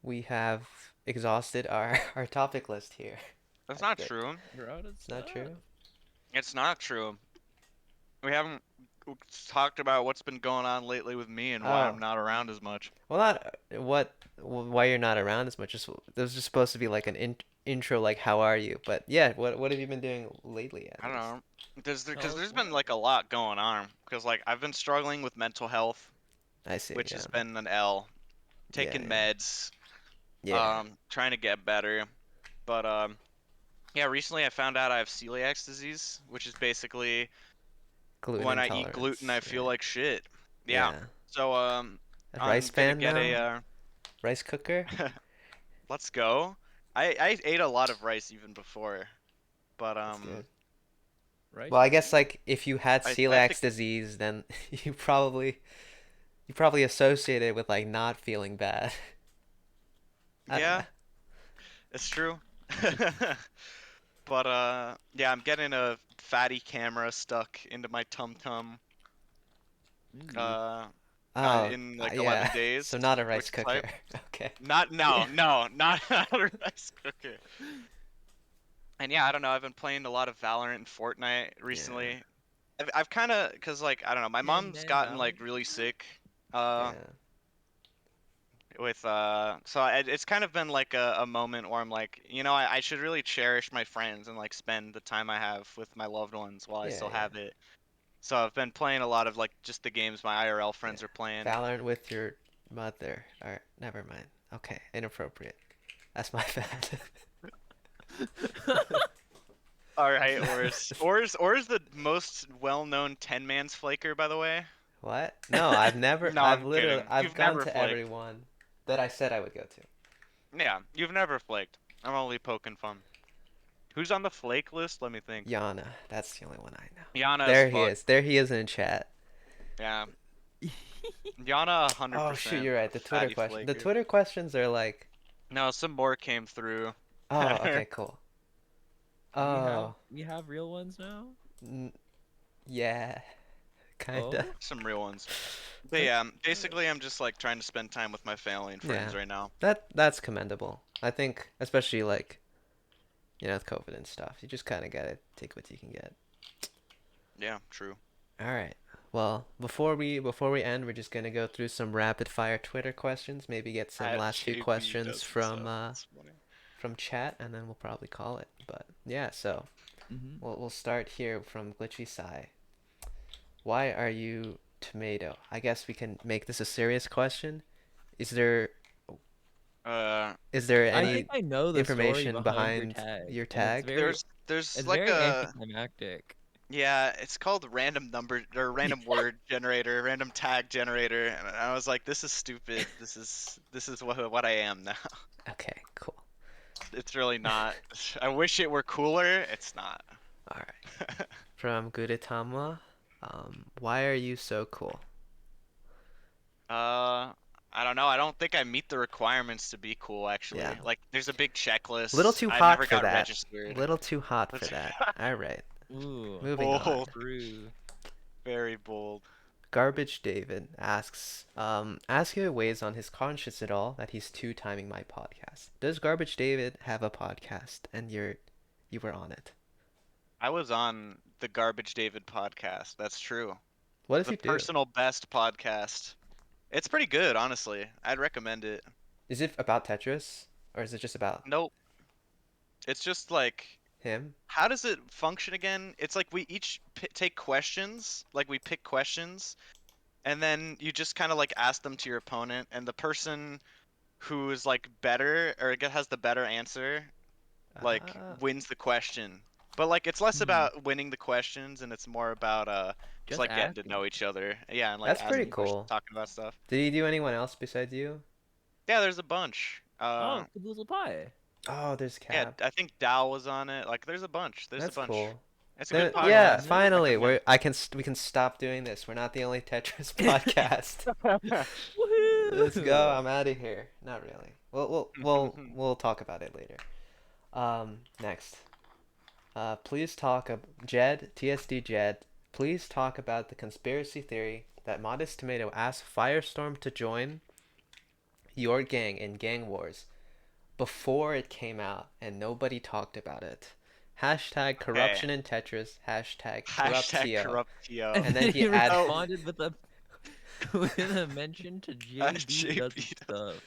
we have exhausted our, our topic list here. That's I not think. true. We're out of It's not stuff. true? It's not true. We haven't talked about what's been going on lately with me and why I'm Oh, not around as much. well, not why you're not around as much. Just there was just supposed to be like an intro, like how are you? But yeah, what have you been doing lately at I don't least? know. Because Tell us there's been more. like a lot going on. Because like I've been struggling with mental health, I see. which Yeah, has been an L. yeah, Taking yeah, meds, yeah. trying to get better. But yeah, recently I found out I have celiac disease, which is basically Gluten when I eat gluten, I intolerance, feel right? like shit. Yeah. Yeah. So A I'm rice gonna pan get now? a Rice cooker? let's go. I ate a lot of rice even before, but That's good. Rice Well, I is guess good. like if you had I think celiac disease, then you probably associate it with like not feeling bad. I don't know. yeah, it's true. But yeah, I'm getting a fatty camera stuck into my tum tum Ooh. uh Oh, in like yeah. 11 days, So not a which rice is hype. cooker. Okay. Not Yeah. no, no, not not a rice cooker. And yeah, I don't know. I've been playing a lot of Valorant and Fortnite Yeah. recently. I've kind of, cause like I don't know, my Man, mom's man, gotten Valorant. like really sick, uh, Yeah. with so it's kind of been like a moment where I'm like, I should really cherish my friends and like spend the time I have with my loved ones while I Yeah, still yeah. have it. So I've been playing a lot of like just the games my IRL Yeah. friends are playing. Valorant with your mother. Alright, never mind. Okay, inappropriate. That's my bad. All right, Or's the most well-known 10-man's flaker, by the way. What? No, I've never, No, I've I'm literally, kidding. I've You've gone never to flaked. everyone that I said I would go to. Yeah, you've never flaked. I'm only poking fun. Who's on the flake list? Let me think. Yana, that's the only one I know. Yana as There he fuck. is. There he is in chat. Yeah, Yana Oh shoot, 100% you're right. The Twitter fatty question. The flaker. Twitter questions are like, No, some more came through. oh, okay, cool. we have Oh, we have real ones now. n yeah, kinda. Oh, Some real ones. But that's yeah, good. basically I'm just like trying to spend time with my family and Yeah, friends right now. that's commendable. I think, especially like, with COVID and stuff, you just kind of gotta take what you can get. Yeah, true. All right. Well, before we end, we're just gonna go through some rapid fire Twitter questions. Maybe get some As last few JP questions does himself. from It's funny. from chat, and then we'll probably call it. But yeah, so Mm-hmm. we'll start here from Glitchy Sai. Why are you tomato? I guess we can make this a serious question. Is there Uh, is there I I think any I know the story information behind your behind tag, your and tag? there's it's like very a anticlimactic. yeah, it's called random number or random word generator, random tag generator, and I was like, this is stupid. This is what I am now. Okay, cool. It's really not. I wish it were cooler. It's not. All right. From Gudetama, why are you so cool? Uh, I don't know. I don't think I meet the requirements to be cool, Yeah. actually. Like, there's a big Little checklist. too I hot never for got that. registered. Little too hot for Let's that. All right. Ooh, Moving on. bold, true. very bold. Garbage David asks if it weighs on his conscience at all that he's two timing my podcast. Does Garbage David have a podcast and you were on it? I was on the Garbage David podcast. That's true. What does The he do? personal best podcast. It's pretty good, honestly. I'd recommend it. Is it about Tetris or is it just about Nope. It's just like, him? how does it function again? It's like we each take questions, like we pick questions, and then you just kind of like ask them to your opponent, and the person who's like better or has the better answer like Ah, wins the question. But like it's less Hmm. about winning the questions and it's more about just Just like getting to asking. know each other. Yeah, and like that's pretty asking questions, cool. talking about stuff. Did you do anyone else besides you? Yeah, there's a bunch. Oh, caboozle pie. Oh, there's Yeah, Cap. I think Dal was on it. Like there's a bunch. There's a That's bunch. cool. It's a good Then Oh, podcast. yeah, nice. finally, Recommend. we can stop doing this. We're not the only Tetris podcast. Let's go. Woohoo! I'm out of here. Not really. We'll talk about it later. Next. Please talk Jed, TSD Jed. Please talk about the conspiracy theory that Modest Tomato asked Firestorm to join your gang in Gang Wars before it came out and nobody talked about it. Hashtag Okay. corruption in Tetris. Hashtag corrupt Hashtag TO. corrupt TO. And And then then he he added. Oh, responded with a with a mention to JB doesn't JP. stuff.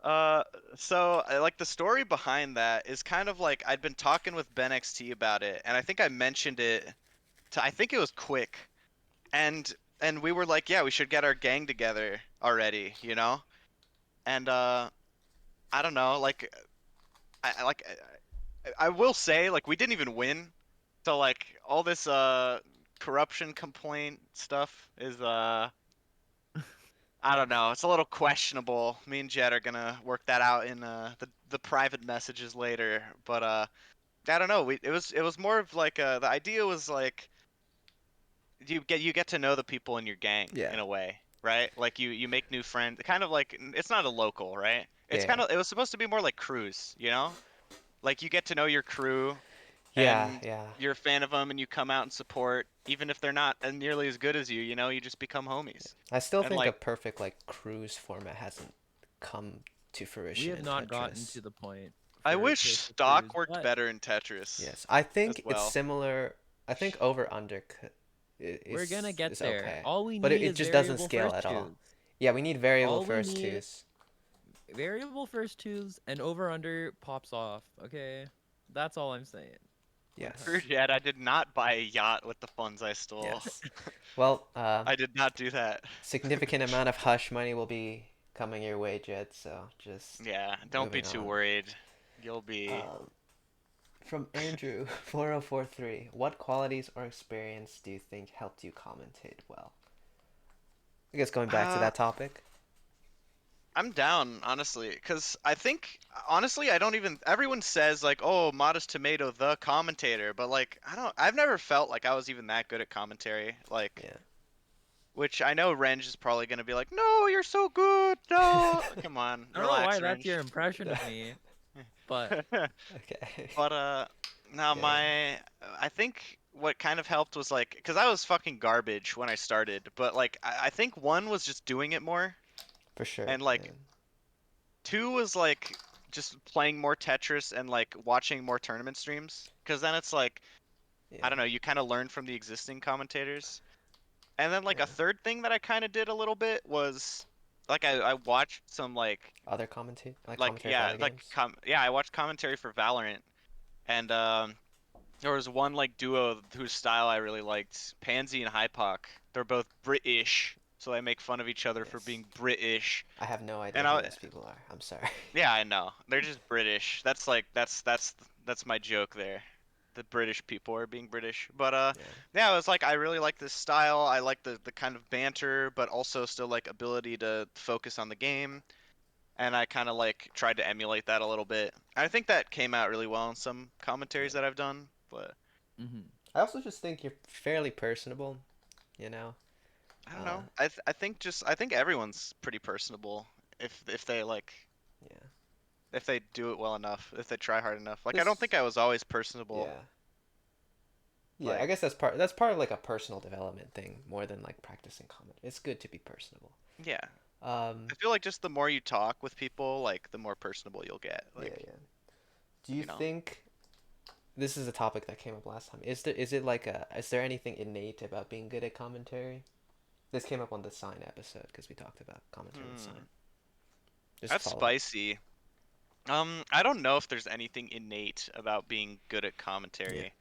Uh, so like the story behind that is kind of like I'd been talking with Ben XT about it, and I think I mentioned it to I think it was Quick, and we were like, yeah, we should get our gang together already, you know? And I don't know, like I will say like we didn't even win, so like all this corruption complaint stuff is I don't know. It's a little questionable. Me and Jed are gonna work that out in the private messages later. But I don't know. It was more of like the idea was like you get to know the people in your gang Yeah. in a way, right? Like you make new friends. Kind of like it's not a local, right? It's Yeah. kind of it was supposed to be more like crews, you know? Like you get to know your crew Yeah. and Yeah. you're a fan of them and you come out and support even if they're not nearly as good as you just become homies. I still And think a like perfect like cruise format hasn't come to We fruition have in not gotten Tetris. to the point I for wish Perfect stock Cruise, worked but better in Tetris Yes, I as think it's well. similar. I think over under we're gonna get is there. okay, All we but need it is just doesn't variable scale first at all. twos. Yeah, we need variable All we first need twos. variable first twos and over under pops off. Okay, that's all I'm saying. Screw Yes, Jet, I did not buy a yacht with the funds I stole. yes. Well, I did not do that. significant amount of hush money will be coming your way, Jed. So just Yeah, don't be moving too on. worried. You'll be. Um, from Andrew 4043, what qualities or experience do you think helped you commentate well? I guess going back to Uh, that topic. I'm down, honestly, because I think, honestly, I don't even. Everyone says, like, oh, Modest Tomato, the commentator, but, like, I've never felt like I was even that good at commentary. Like, Yeah. which I know Renge is probably going to be like, no, you're so good. No. Come on, I don't know why relax, that's Renge. your impression of me, but Okay. But now Yeah, yeah. I think what kind of helped was like, because I was fucking garbage when I started, but like I think one was just doing it more, For sure. and Yeah. like two was like just playing more Tetris and like watching more tournament streams, because then it's like I Yeah. don't know, you kind of learn from the existing commentators, and then like a Yeah. third thing that I kind of did a little bit was like I watched some Other commentary for yeah other games. I watched commentary for Valorant, and there was one like duo whose style I really liked, Pansy and Hypoc. They're both British, so they make fun of each other for Yes. being British. I have no idea And who I, those people are. I'm sorry. yeah, I know. They're just British. That's like that's my joke there. The British people are being British. But Yeah. yeah, it was like I really like this style. I like the kind of banter, but also still like ability to focus on the game. And I kind of like tried to emulate that a little bit. I think that came out really well in some commentaries Yeah. that I've done, but mhm. I also just think you're fairly personable, you know? I don't Uh, know. I think everyone's pretty personable if they like yeah. if they do it well enough, if they try hard enough. Like I don't think Just I was always personable. yeah. Yeah, I Like guess that's part of like a personal development thing more than like practicing comment. It's good to be personable. yeah. Um, I feel like just the more you talk with people, like the more personable you'll get. yeah, Like, yeah. Do you you know. think this is a topic that came up last time? Is there anything innate about being good at commentary? This came up on the sign episode because we talked about commentary on the sign. Hmm. Just to That's follow up. spicy. I don't know if there's anything innate about being good at Yeah. commentary.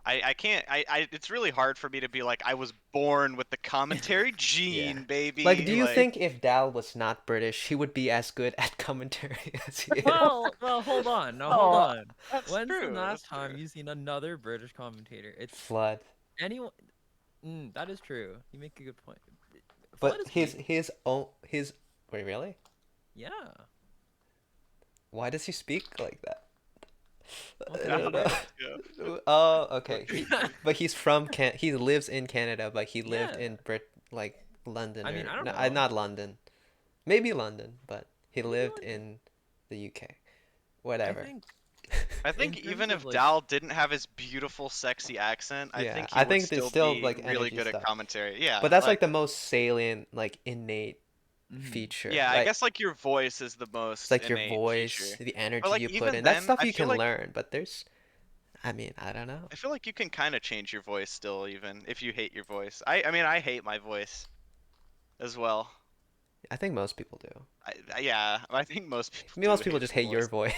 I can't. It's really hard for me to be like I was born with the commentary Yeah. gene, Like, baby. do you Like think if Dal was not British, he would be as good at commentary as he is? Well, hold on. No, hold oh, on. that's When's the true. That's last time true. you've seen another British commentator? It's Flood. anyone. That is true. You make a good point. Flood But is his capable. his own his wait, really? Yeah. Why does he speak like that? Well, I because he's don't know. British. Oh, okay. But he's from he lives in Canada, but he lived Yeah. in like London I mean, or I don't no, know. not London. Maybe London, but he Maybe lived London. in the UK. I Whatever. think I in think terms even of if like, Dal didn't have his beautiful, sexy accent, I Yeah, think he I would think there's still still be like really energy good at stuff. commentary. But Yeah, that's like like the most salient, like innate mhm. feature, yeah, I right? guess like your voice is the It's most like your innate voice, feature. the But energy like you put even in. That's then, stuff you can learn, but I mean, I don't know. I feel like you can kind of change your voice still, even if you hate your voice. I mean, I hate my voice as well. I think most people do. Yeah, I think most I people mean, do most people hate just their hate your voice. voice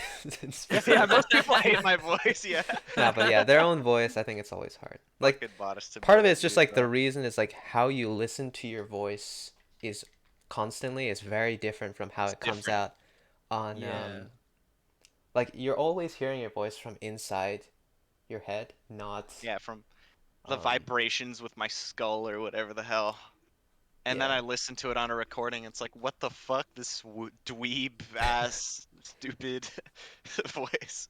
Yeah, specifically. most people hate my voice. Yeah. No, but yeah, their own voice, I think it's always hard. Like, Fucking modest part of it tomato is just dude, like the bro. reason is like how you listen to your voice is constantly is very different from how It's it comes different. out on Yeah. like you're always hearing your voice from inside your head, not Yeah, from the um vibrations with my skull or whatever the hell. And then yeah. I listen to it on a recording. It's like, what the fuck? This dweeb ass stupid voice.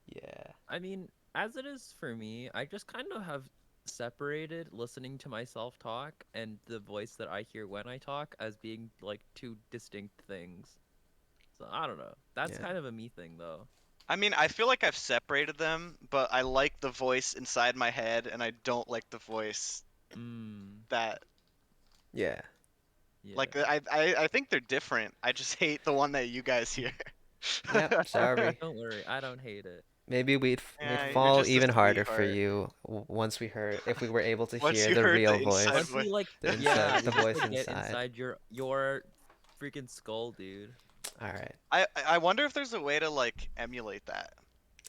Yeah. I mean, as it is for me, I just kind of have separated listening to myself talk and the voice that I hear when I talk as being like two distinct things. So I don't know. That's Yeah. kind of a me thing though. I mean, I feel like I've separated them, but I like the voice inside my head, and I don't like the voice Mm, that Yeah. like yeah. I think they're different. I just hate the one that you guys hear. Yep, sorry. Don't worry, I don't hate it. Maybe we'd Yeah, you're fall just a even harder for sweetheart. you once we heard if we were able to Once hear you the heard real the inside voice, Once voice. we like, the yeah, the we just voice like get inside. inside your freaking skull, dude. All right. I wonder if there's a way to like emulate that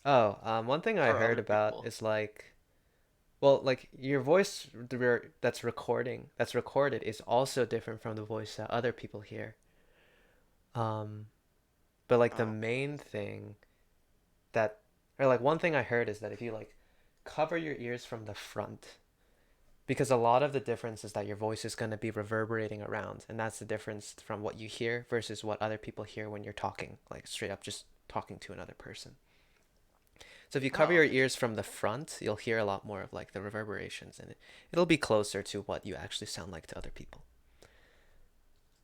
Oh, one thing I for heard other about people. is like, well, like your voice that's recorded is also different from the voice that other people hear. Um, but like the Oh, main thing that, or like one thing I heard is that if you like cover your ears from the front, because a lot of the difference is that your voice is going to be reverberating around, and that's the difference from what you hear versus what other people hear when you're talking, like straight up just talking to another person. So if you cover oh, your ears from the front, you'll hear a lot more of like the reverberations, and it'll be closer to what you actually sound like to other people.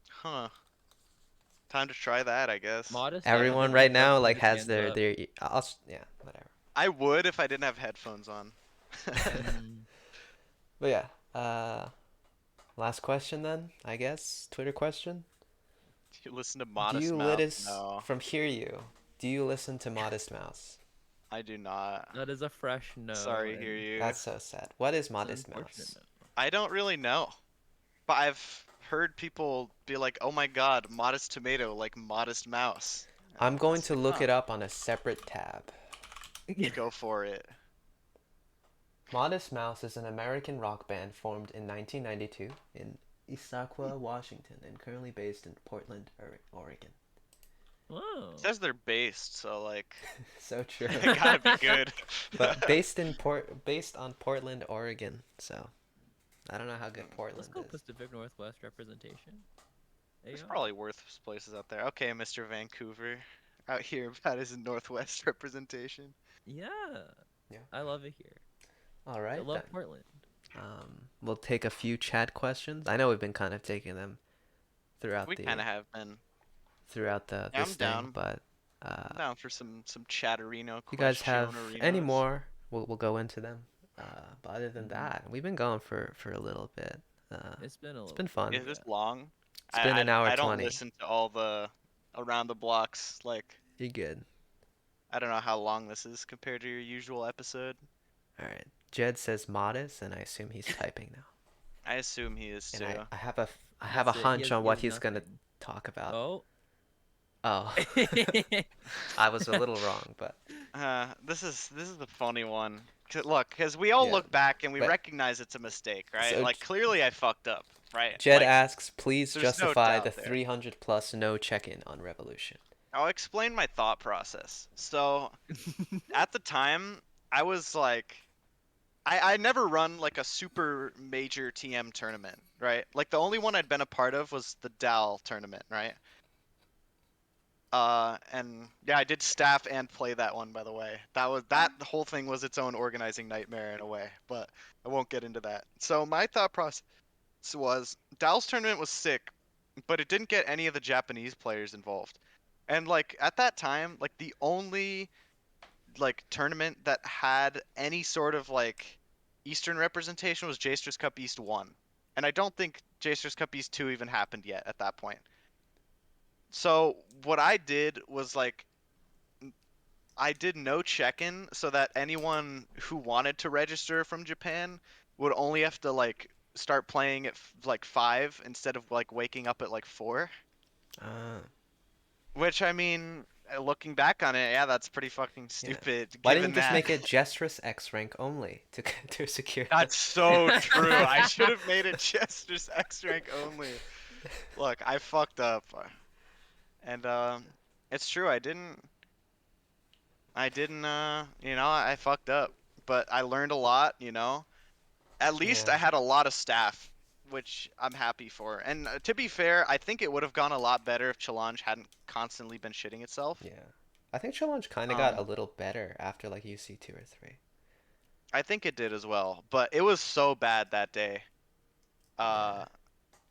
huh. Time to try that, I guess. Modest Everyone definitely right jumps now from like his has hands up. yeah, whatever. I would if I didn't have headphones on. Mm, But yeah, last question then, I guess. Twitter question. You listen to Do Modest you Mouse? listen No, from Hear You? Do you listen to Modest Mouse? I do not. that is a fresh no, Sorry, hear and you. That's so sad. What is it's an Modest unfortunate Mouse? no. I don't really know, but I've heard people be like, "Oh my God, Modest Tomato, like Modest Mouse." I'm And going it's to like, look huh, it up on a separate tab. go for it. Modest Mouse is an American rock band formed in 1992 in Issaquah, Washington, and currently based in Portland, Oregon. It Whoa. says they're based, so like, So true. it gotta be good. But based on Portland, Oregon. So I don't know how good Let's Portland go is. Pacific Northwest representation. There you There's go. probably worse places out there. Okay, Mr. Vancouver, out here about his Northwest representation. Yeah. Yeah. I love it here. All I right love then. Portland. We'll take a few chat questions. I know we've been kind of taking them throughout We the kind of have been. throughout Yeah, this I'm thing, down. but I'm down for some chatterino if you guys have any questionerinos. more, we'll go into them. But other than Hmm. that, we've been going for a little bit. It's been a It's little been bit. fun. Is this Yeah. long? It's been an hour I don't 20. listen to all the around the blocks. Like, You're good. I don't know how long this is compared to your usual episode. All right. Jed says modest, and I assume he's typing now. I assume he is And too. I have a That's it. hunch on He what has he's gonna nothing. talk about. Oh. Oh, I was a little wrong, but This is the funny one. look, because we all Yeah. look back and we But recognize it's a mistake, right? so Like clearly I fucked up, right? Jed Like asks, please there's no justify the doubt there. 300 plus no check-in on Revolution. I'll explain my thought process. So at the time, I was like, I never run like a super major TM tournament, right? Like the only one I'd been a part of was the DAL tournament, right? And yeah, I did staff and play that one, by the way. The whole thing was its own organizing nightmare in a way, but I won't get into that. So my thought process was DAL's tournament was sick, but it didn't get any of the Japanese players involved. And like at that time, like the only like tournament that had any sort of like Eastern representation was Jstris Cup East 1. And I don't think Jstris Cup East 2 even happened yet at that point. So what I did was like I did no check-in so that anyone who wanted to register from Japan would only have to like start playing at like 5 instead of like waking up at like 4. Ah, Which I mean, looking back on it, yeah, that's pretty fucking yeah. stupid Why didn't given you just that. make it Jstris X rank only to to secure that? That's so true. I should have made it Jstris X rank only. Look, I fucked up. And it's true. I fucked up. But I learned a lot, you know. At least Yeah, I had a lot of staff, which I'm happy for. And to be fair, I think it would have gone a lot better if Challenge hadn't constantly been shitting itself. yeah. I think Challenge kind of got a Um, little better after like UC 2 or 3. I think it did as well, but it was so bad that day. Yeah, Uh,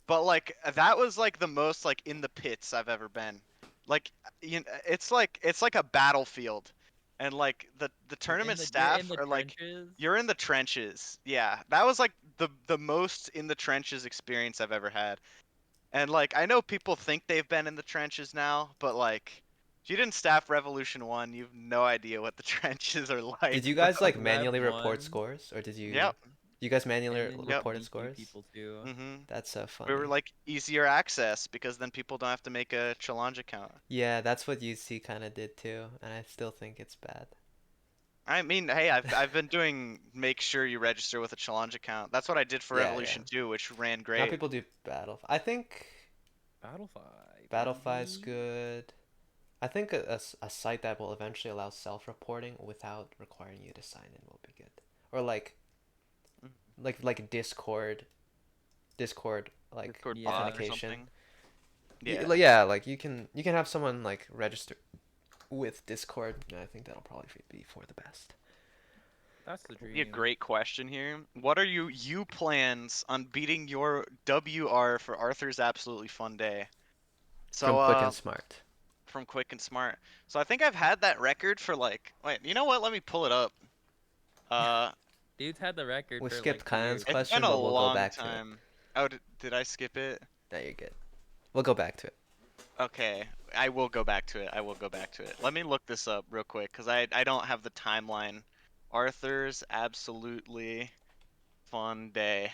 but like that was like the most like in the pits I've ever been. Like it's like a battlefield, and like the tournament You're in staff the are like trenches. you're in the trenches. Yeah, that was like the most in the trenches experience I've ever had. And like I know people think they've been in the trenches now, but like if you didn't staff Revolution 1, you've no idea what the trenches are did like, you bro. guys like Rev manually report one, scores, or did you Yep. you guys manually and then you Yep. reported sneak you scores? people too. Mhm. That's so We were funny. like easier access because then people don't have to make a challenge account. Yeah, that's what UC kind of did too, and I still think it's bad. I mean, hey, I've been doing make sure you register with a challenge account. That's what I did for Yeah, yeah. Revolution 2, which ran Now great. people do Battle. I think Battlefy, Battlefy's baby. good. I think a site that will eventually allow self-reporting without requiring you to sign in will be good. Or like Discord like Discord bot or Yeah. authentication. something. Yeah. Yeah, like you can have someone like register with Discord, and I think that'll probably be for the best. That's the Be a dream. great question here. What are you plans on beating your WR for Arthur's absolutely fun day? From So Quick and Smart. from Quick and Smart. So I think I've had that record for like wait, you know what? Let me pull it up. Uh Dude's had the record We for skipped like Kyan's years. it's been question, a but we'll go long back to it. time. Oh, did I skip it? No, you're good. We'll go back to it. Okay, I will go back to it. I will go back to it. Let me look this up real quick because I don't have the timeline. Arthur's absolutely fun day.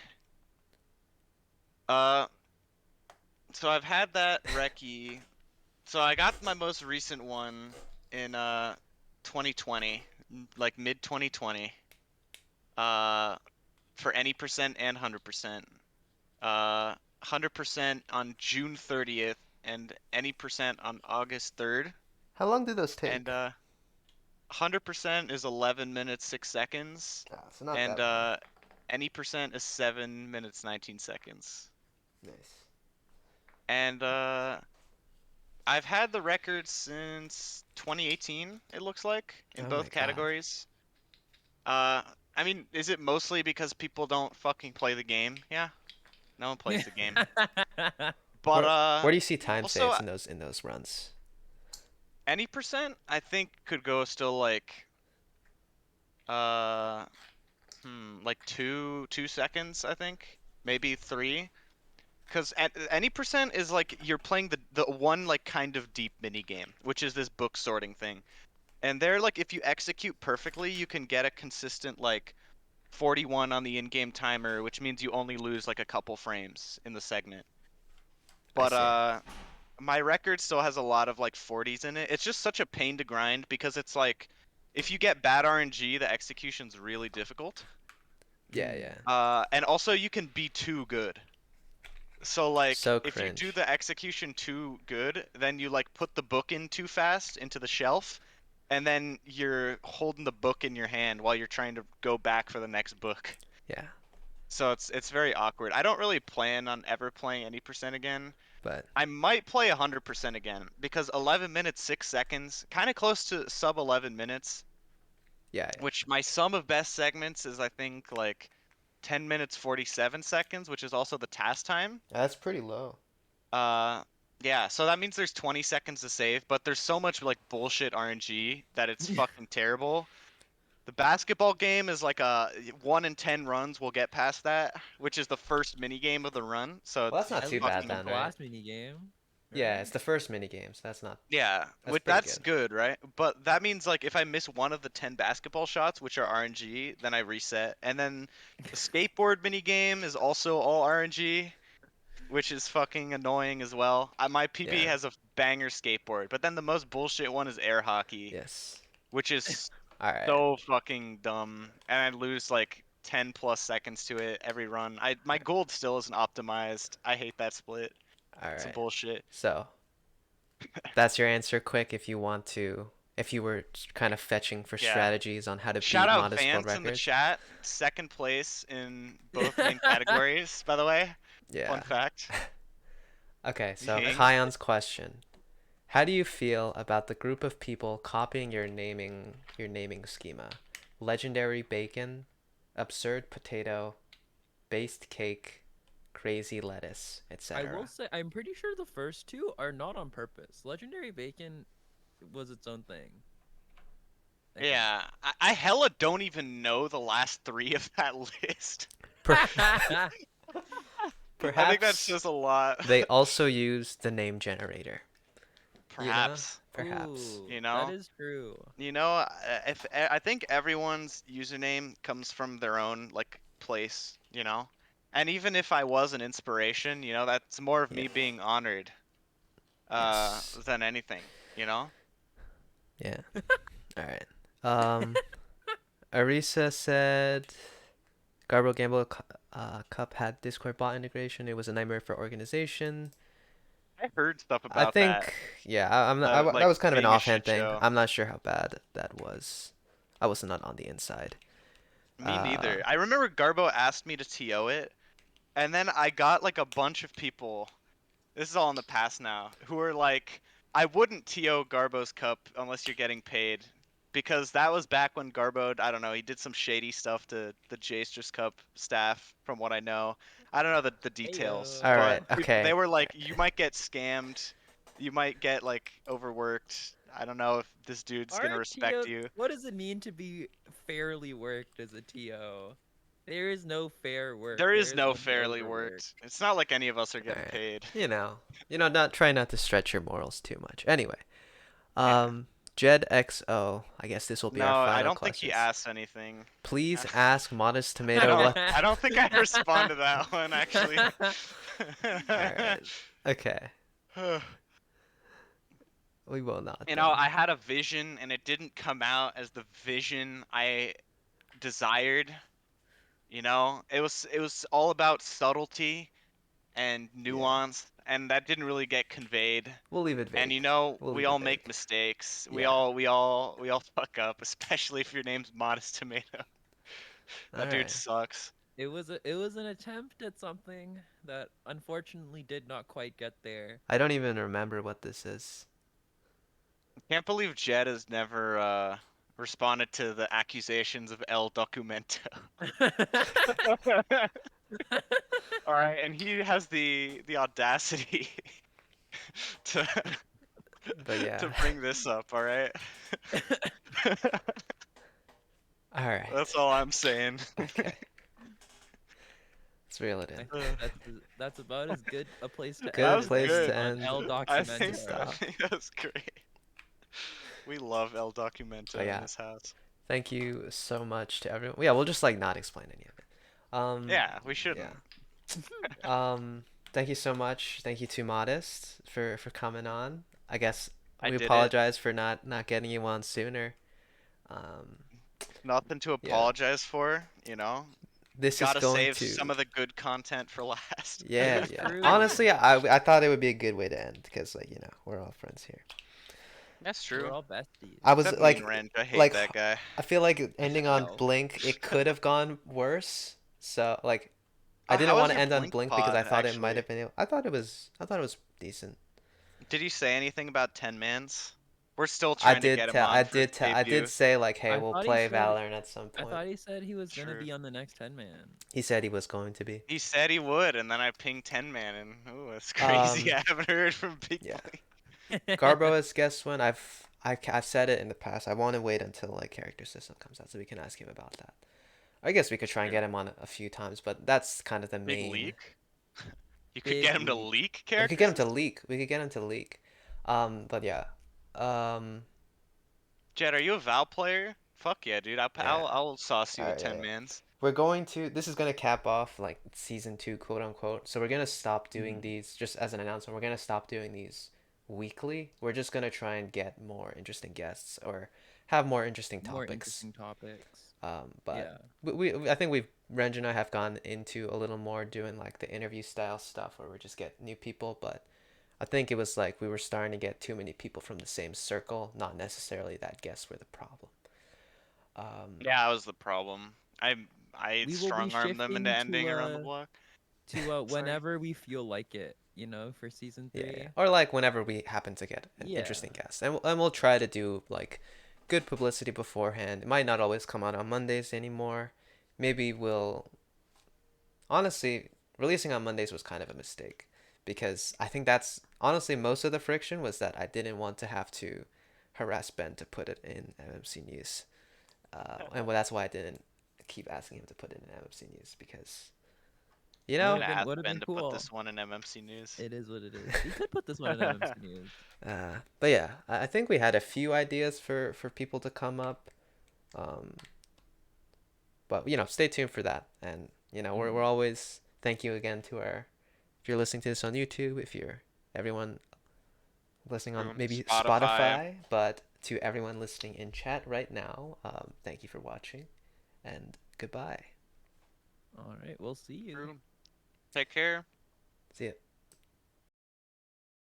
Uh, so I've had that recce. So I got my most recent one in 2020, like mid 2020. Uh, for any percent and 100%. 100% on June 30th and any percent on August 3rd. How long do those And take? 100% is 11 minutes 6 seconds, Ah, so not and that long. any percent is 7 minutes 19 seconds. Nice. And I've had the record since 2018. It looks like in Oh my both god. categories. I mean, is it mostly because people don't fucking play the game? Yeah, no one plays the game. But Where do you see time also saves in those runs? any percent I think could go still like uh like 2 seconds, I think, maybe 3. Because at any percent is like you're playing the one like kind of deep mini game, which is this book sorting thing. And there, like, if you execute perfectly, you can get a consistent like 41 on the in-game timer, which means you only lose like a couple frames in the segment. I But see. my record still has a lot of like 40s in it. It's just such a pain to grind because it's like if you get bad RNG, the execution's really difficult. Yeah, Mm. yeah. And also you can be too good. So like So if you do cringe. the execution too good, then you like put the book in too fast into the shelf, and then you're holding the book in your hand while you're trying to go back for the next book. Yeah, So it's very awkward. I don't really plan on ever playing any percent again. but I might play 100% again because 11 minutes 6 seconds, kind of close to sub 11 minutes, yeah, yeah. which my sum of best segments is I think like 10 minutes 47 seconds, which is also the task time. That's pretty low. Uh, yeah, so that means there's 20 seconds to save, but there's so much like bullshit RNG that it's fucking terrible. The basketball game is like a 1 in 10 runs will get past that, which is the first mini game of the run. So Well, that's not At too least bad it's not fucking then, the right? last mini game, Yeah, right? it's the first mini game, so that's not. yeah, That's pretty that's good. good, right? But that means like if I miss one of the 10 basketball shots, which are RNG, then I reset. And then the skateboard mini game is also all RNG, which is fucking annoying as well. My PB Yeah. has a banger skateboard, but then the most bullshit one is air hockey, Yes. which is All right. so fucking dumb, and I lose like 10 plus seconds to it every run. My gold still isn't optimized. I hate that split. All Some right. bullshit. So that's your answer, quick. If you were kind of fetching for Yeah. strategies on how to Shout beat out modest world Vance in the records. chat, second place in both main categories, by the way. Fun Yeah. fact. Okay, so Yeah. Kion's question. How do you feel about the group of people copying your naming schema? Legendary bacon, absurd potato, based cake, crazy lettuce, I will etc. say I'm pretty sure the first two are not on purpose. Legendary Bacon was its own thing. I Yeah, I hella don't even know the last three of that list. Per- think. I think that Perhaps says a lot. they also use the name generator. You know? Perhaps, Perhaps. Ooh, you that know? is true. You know, if I think everyone's username comes from their own like place, you know? And even if I was an inspiration, you know, that's more of Yeah. me being honored Yes. than anything, you know? Yeah. All right. Arisa said Garbo Gamble Cup had Discord bot integration. It was a nightmare for organization. I heard stuff I about that, think, yeah, that like was kind of an being a offhand shit thing. show. I'm not sure how bad that was. I was not on the inside. Me Uh, neither. I remember Garbo asked me to TO it, and then I got like a bunch of people. This is all in the past now. Who are like, I wouldn't TO Garbo's cup unless you're getting paid, because that was back when Garbo, I don't know, he did some shady stuff to the Jstris Cup staff, from what I know. I don't know the details, all but right. they Okay. were like, you might get scammed, you might get like overworked. I don't know if this dude's gonna Are respect TOs? you. What does it mean to be fairly worked as a TO? There is no fair work. There There is is no only fairly overwork. worked. It's not like any of us are All getting right. paid. Not try not to stretch your morals too much. Anyway, Yeah. Jed XO. I guess this will be our No, I final don't think he questions. asked anything. Please ask Modest I Tomato don't what. I don't think I respond to that one actually. All right. Okay. We will not You know, then. I had a vision and it didn't come out as the vision I desired. You know, it was all about subtlety and Yeah. nuance, and that didn't really get conveyed. We'll leave it And you vague. know, We'll we leave it all make vague. mistakes. We Yeah. all we all we all fuck up, especially if your name's Modest Tomato. All That dude right. sucks. It was an attempt at something that unfortunately did not quite get there. I don't even remember what this is. Can't believe Jed has never responded to the accusations of El Documento. All right, and he has the audacity to But to yeah. bring this up. All right, All right. that's all I'm saying. Okay. Let's reel it I in. think that's about as good a place to That Good end was as place any to good. on end. El I To think Documento. I stop. think that was great. We love El But Documento in yeah. this house. Thank you so much to everyone. Yeah, we'll just like not explain any of it. Yeah, we Yeah. shouldn't. Thank you so much. Thank you to Modest for coming on. I guess I we did it. apologize for not getting you on sooner. Um, Nothing to yeah, apologize for, you know. this is Gotta going save to. some of the good content for last. It Yeah, was yeah. true. Honestly, I thought it would be a good way to end because like we're all friends here. That's We're true. all besties. I was Except me and like, Renge. I hate like that guy. I feel like ending on No. Blink, it could have gone worse. So like, I Oh, didn't how want was to your end on Blink Blink because I pod, thought it might actually? have been. I thought it was decent. Did you say anything about 10 mans? We're still trying to get him on for his I did debut. say like, hey, I we'll thought he play said Valorant at some I point. thought he said he was gonna True. be on the next 10 man. He said he was going to be. He said he would, and then I pinged 10 man, and oh, it's crazy. Um, I haven't heard from Big yeah. Blink. Garbo has guest one. I've said it in the past. I want to wait until like character system comes out so we can ask him about that. I guess we could try and True. get him on a few times, but that's kind of the Big main. leak? You could get Big him to leap. leak We could character get him to system? leak. We could get him to leak. But yeah. Um, Jed, are you a Val player? Fuck yeah, dude. yeah. I'll sauce you with Yeah, 10 yeah. mans. We're going to. This is gonna cap off like season two, quote unquote. So we're gonna stop doing Mhm. these. Just as an announcement, we're gonna stop doing these weekly. We're just gonna try and get more interesting guests or have more interesting More topics. interesting topics. But Yeah. I think Renge and I have gone into a little more doing like the interview style stuff where we just get new people. But I think it was like we were starting to get too many people from the same circle, not necessarily that guests were the problem. Um, Yeah, that was the problem. I We will be strong armed them into shifting ending around the block. to Sorry. whenever we feel like it, for season Yeah, yeah. 3. Or like whenever we happen to get an Yeah. interesting guest, and we'll try to do like good publicity beforehand. It might not always come out on Mondays anymore. Maybe we'll honestly releasing on Mondays was kind of a mistake because I think that's honestly most of the friction was that I didn't want to have to harass Ben to put it in MMC News, and well, that's why I didn't keep asking him to put it in MMC News because you I'm know. gonna ask Would have been Ben to put cool. this one in MMC News. It is what it is. We could put this one in MMC News. But yeah, I think we had a few ideas for people to come up. Um, but stay tuned for that. And we're Mhm. always thank you again to our if you're listening to this on YouTube, if you're everyone listening on maybe Spotify. Spotify, but to everyone listening in chat right now, thank you for watching and goodbye. All right, we'll see you. True. Take care. See ya.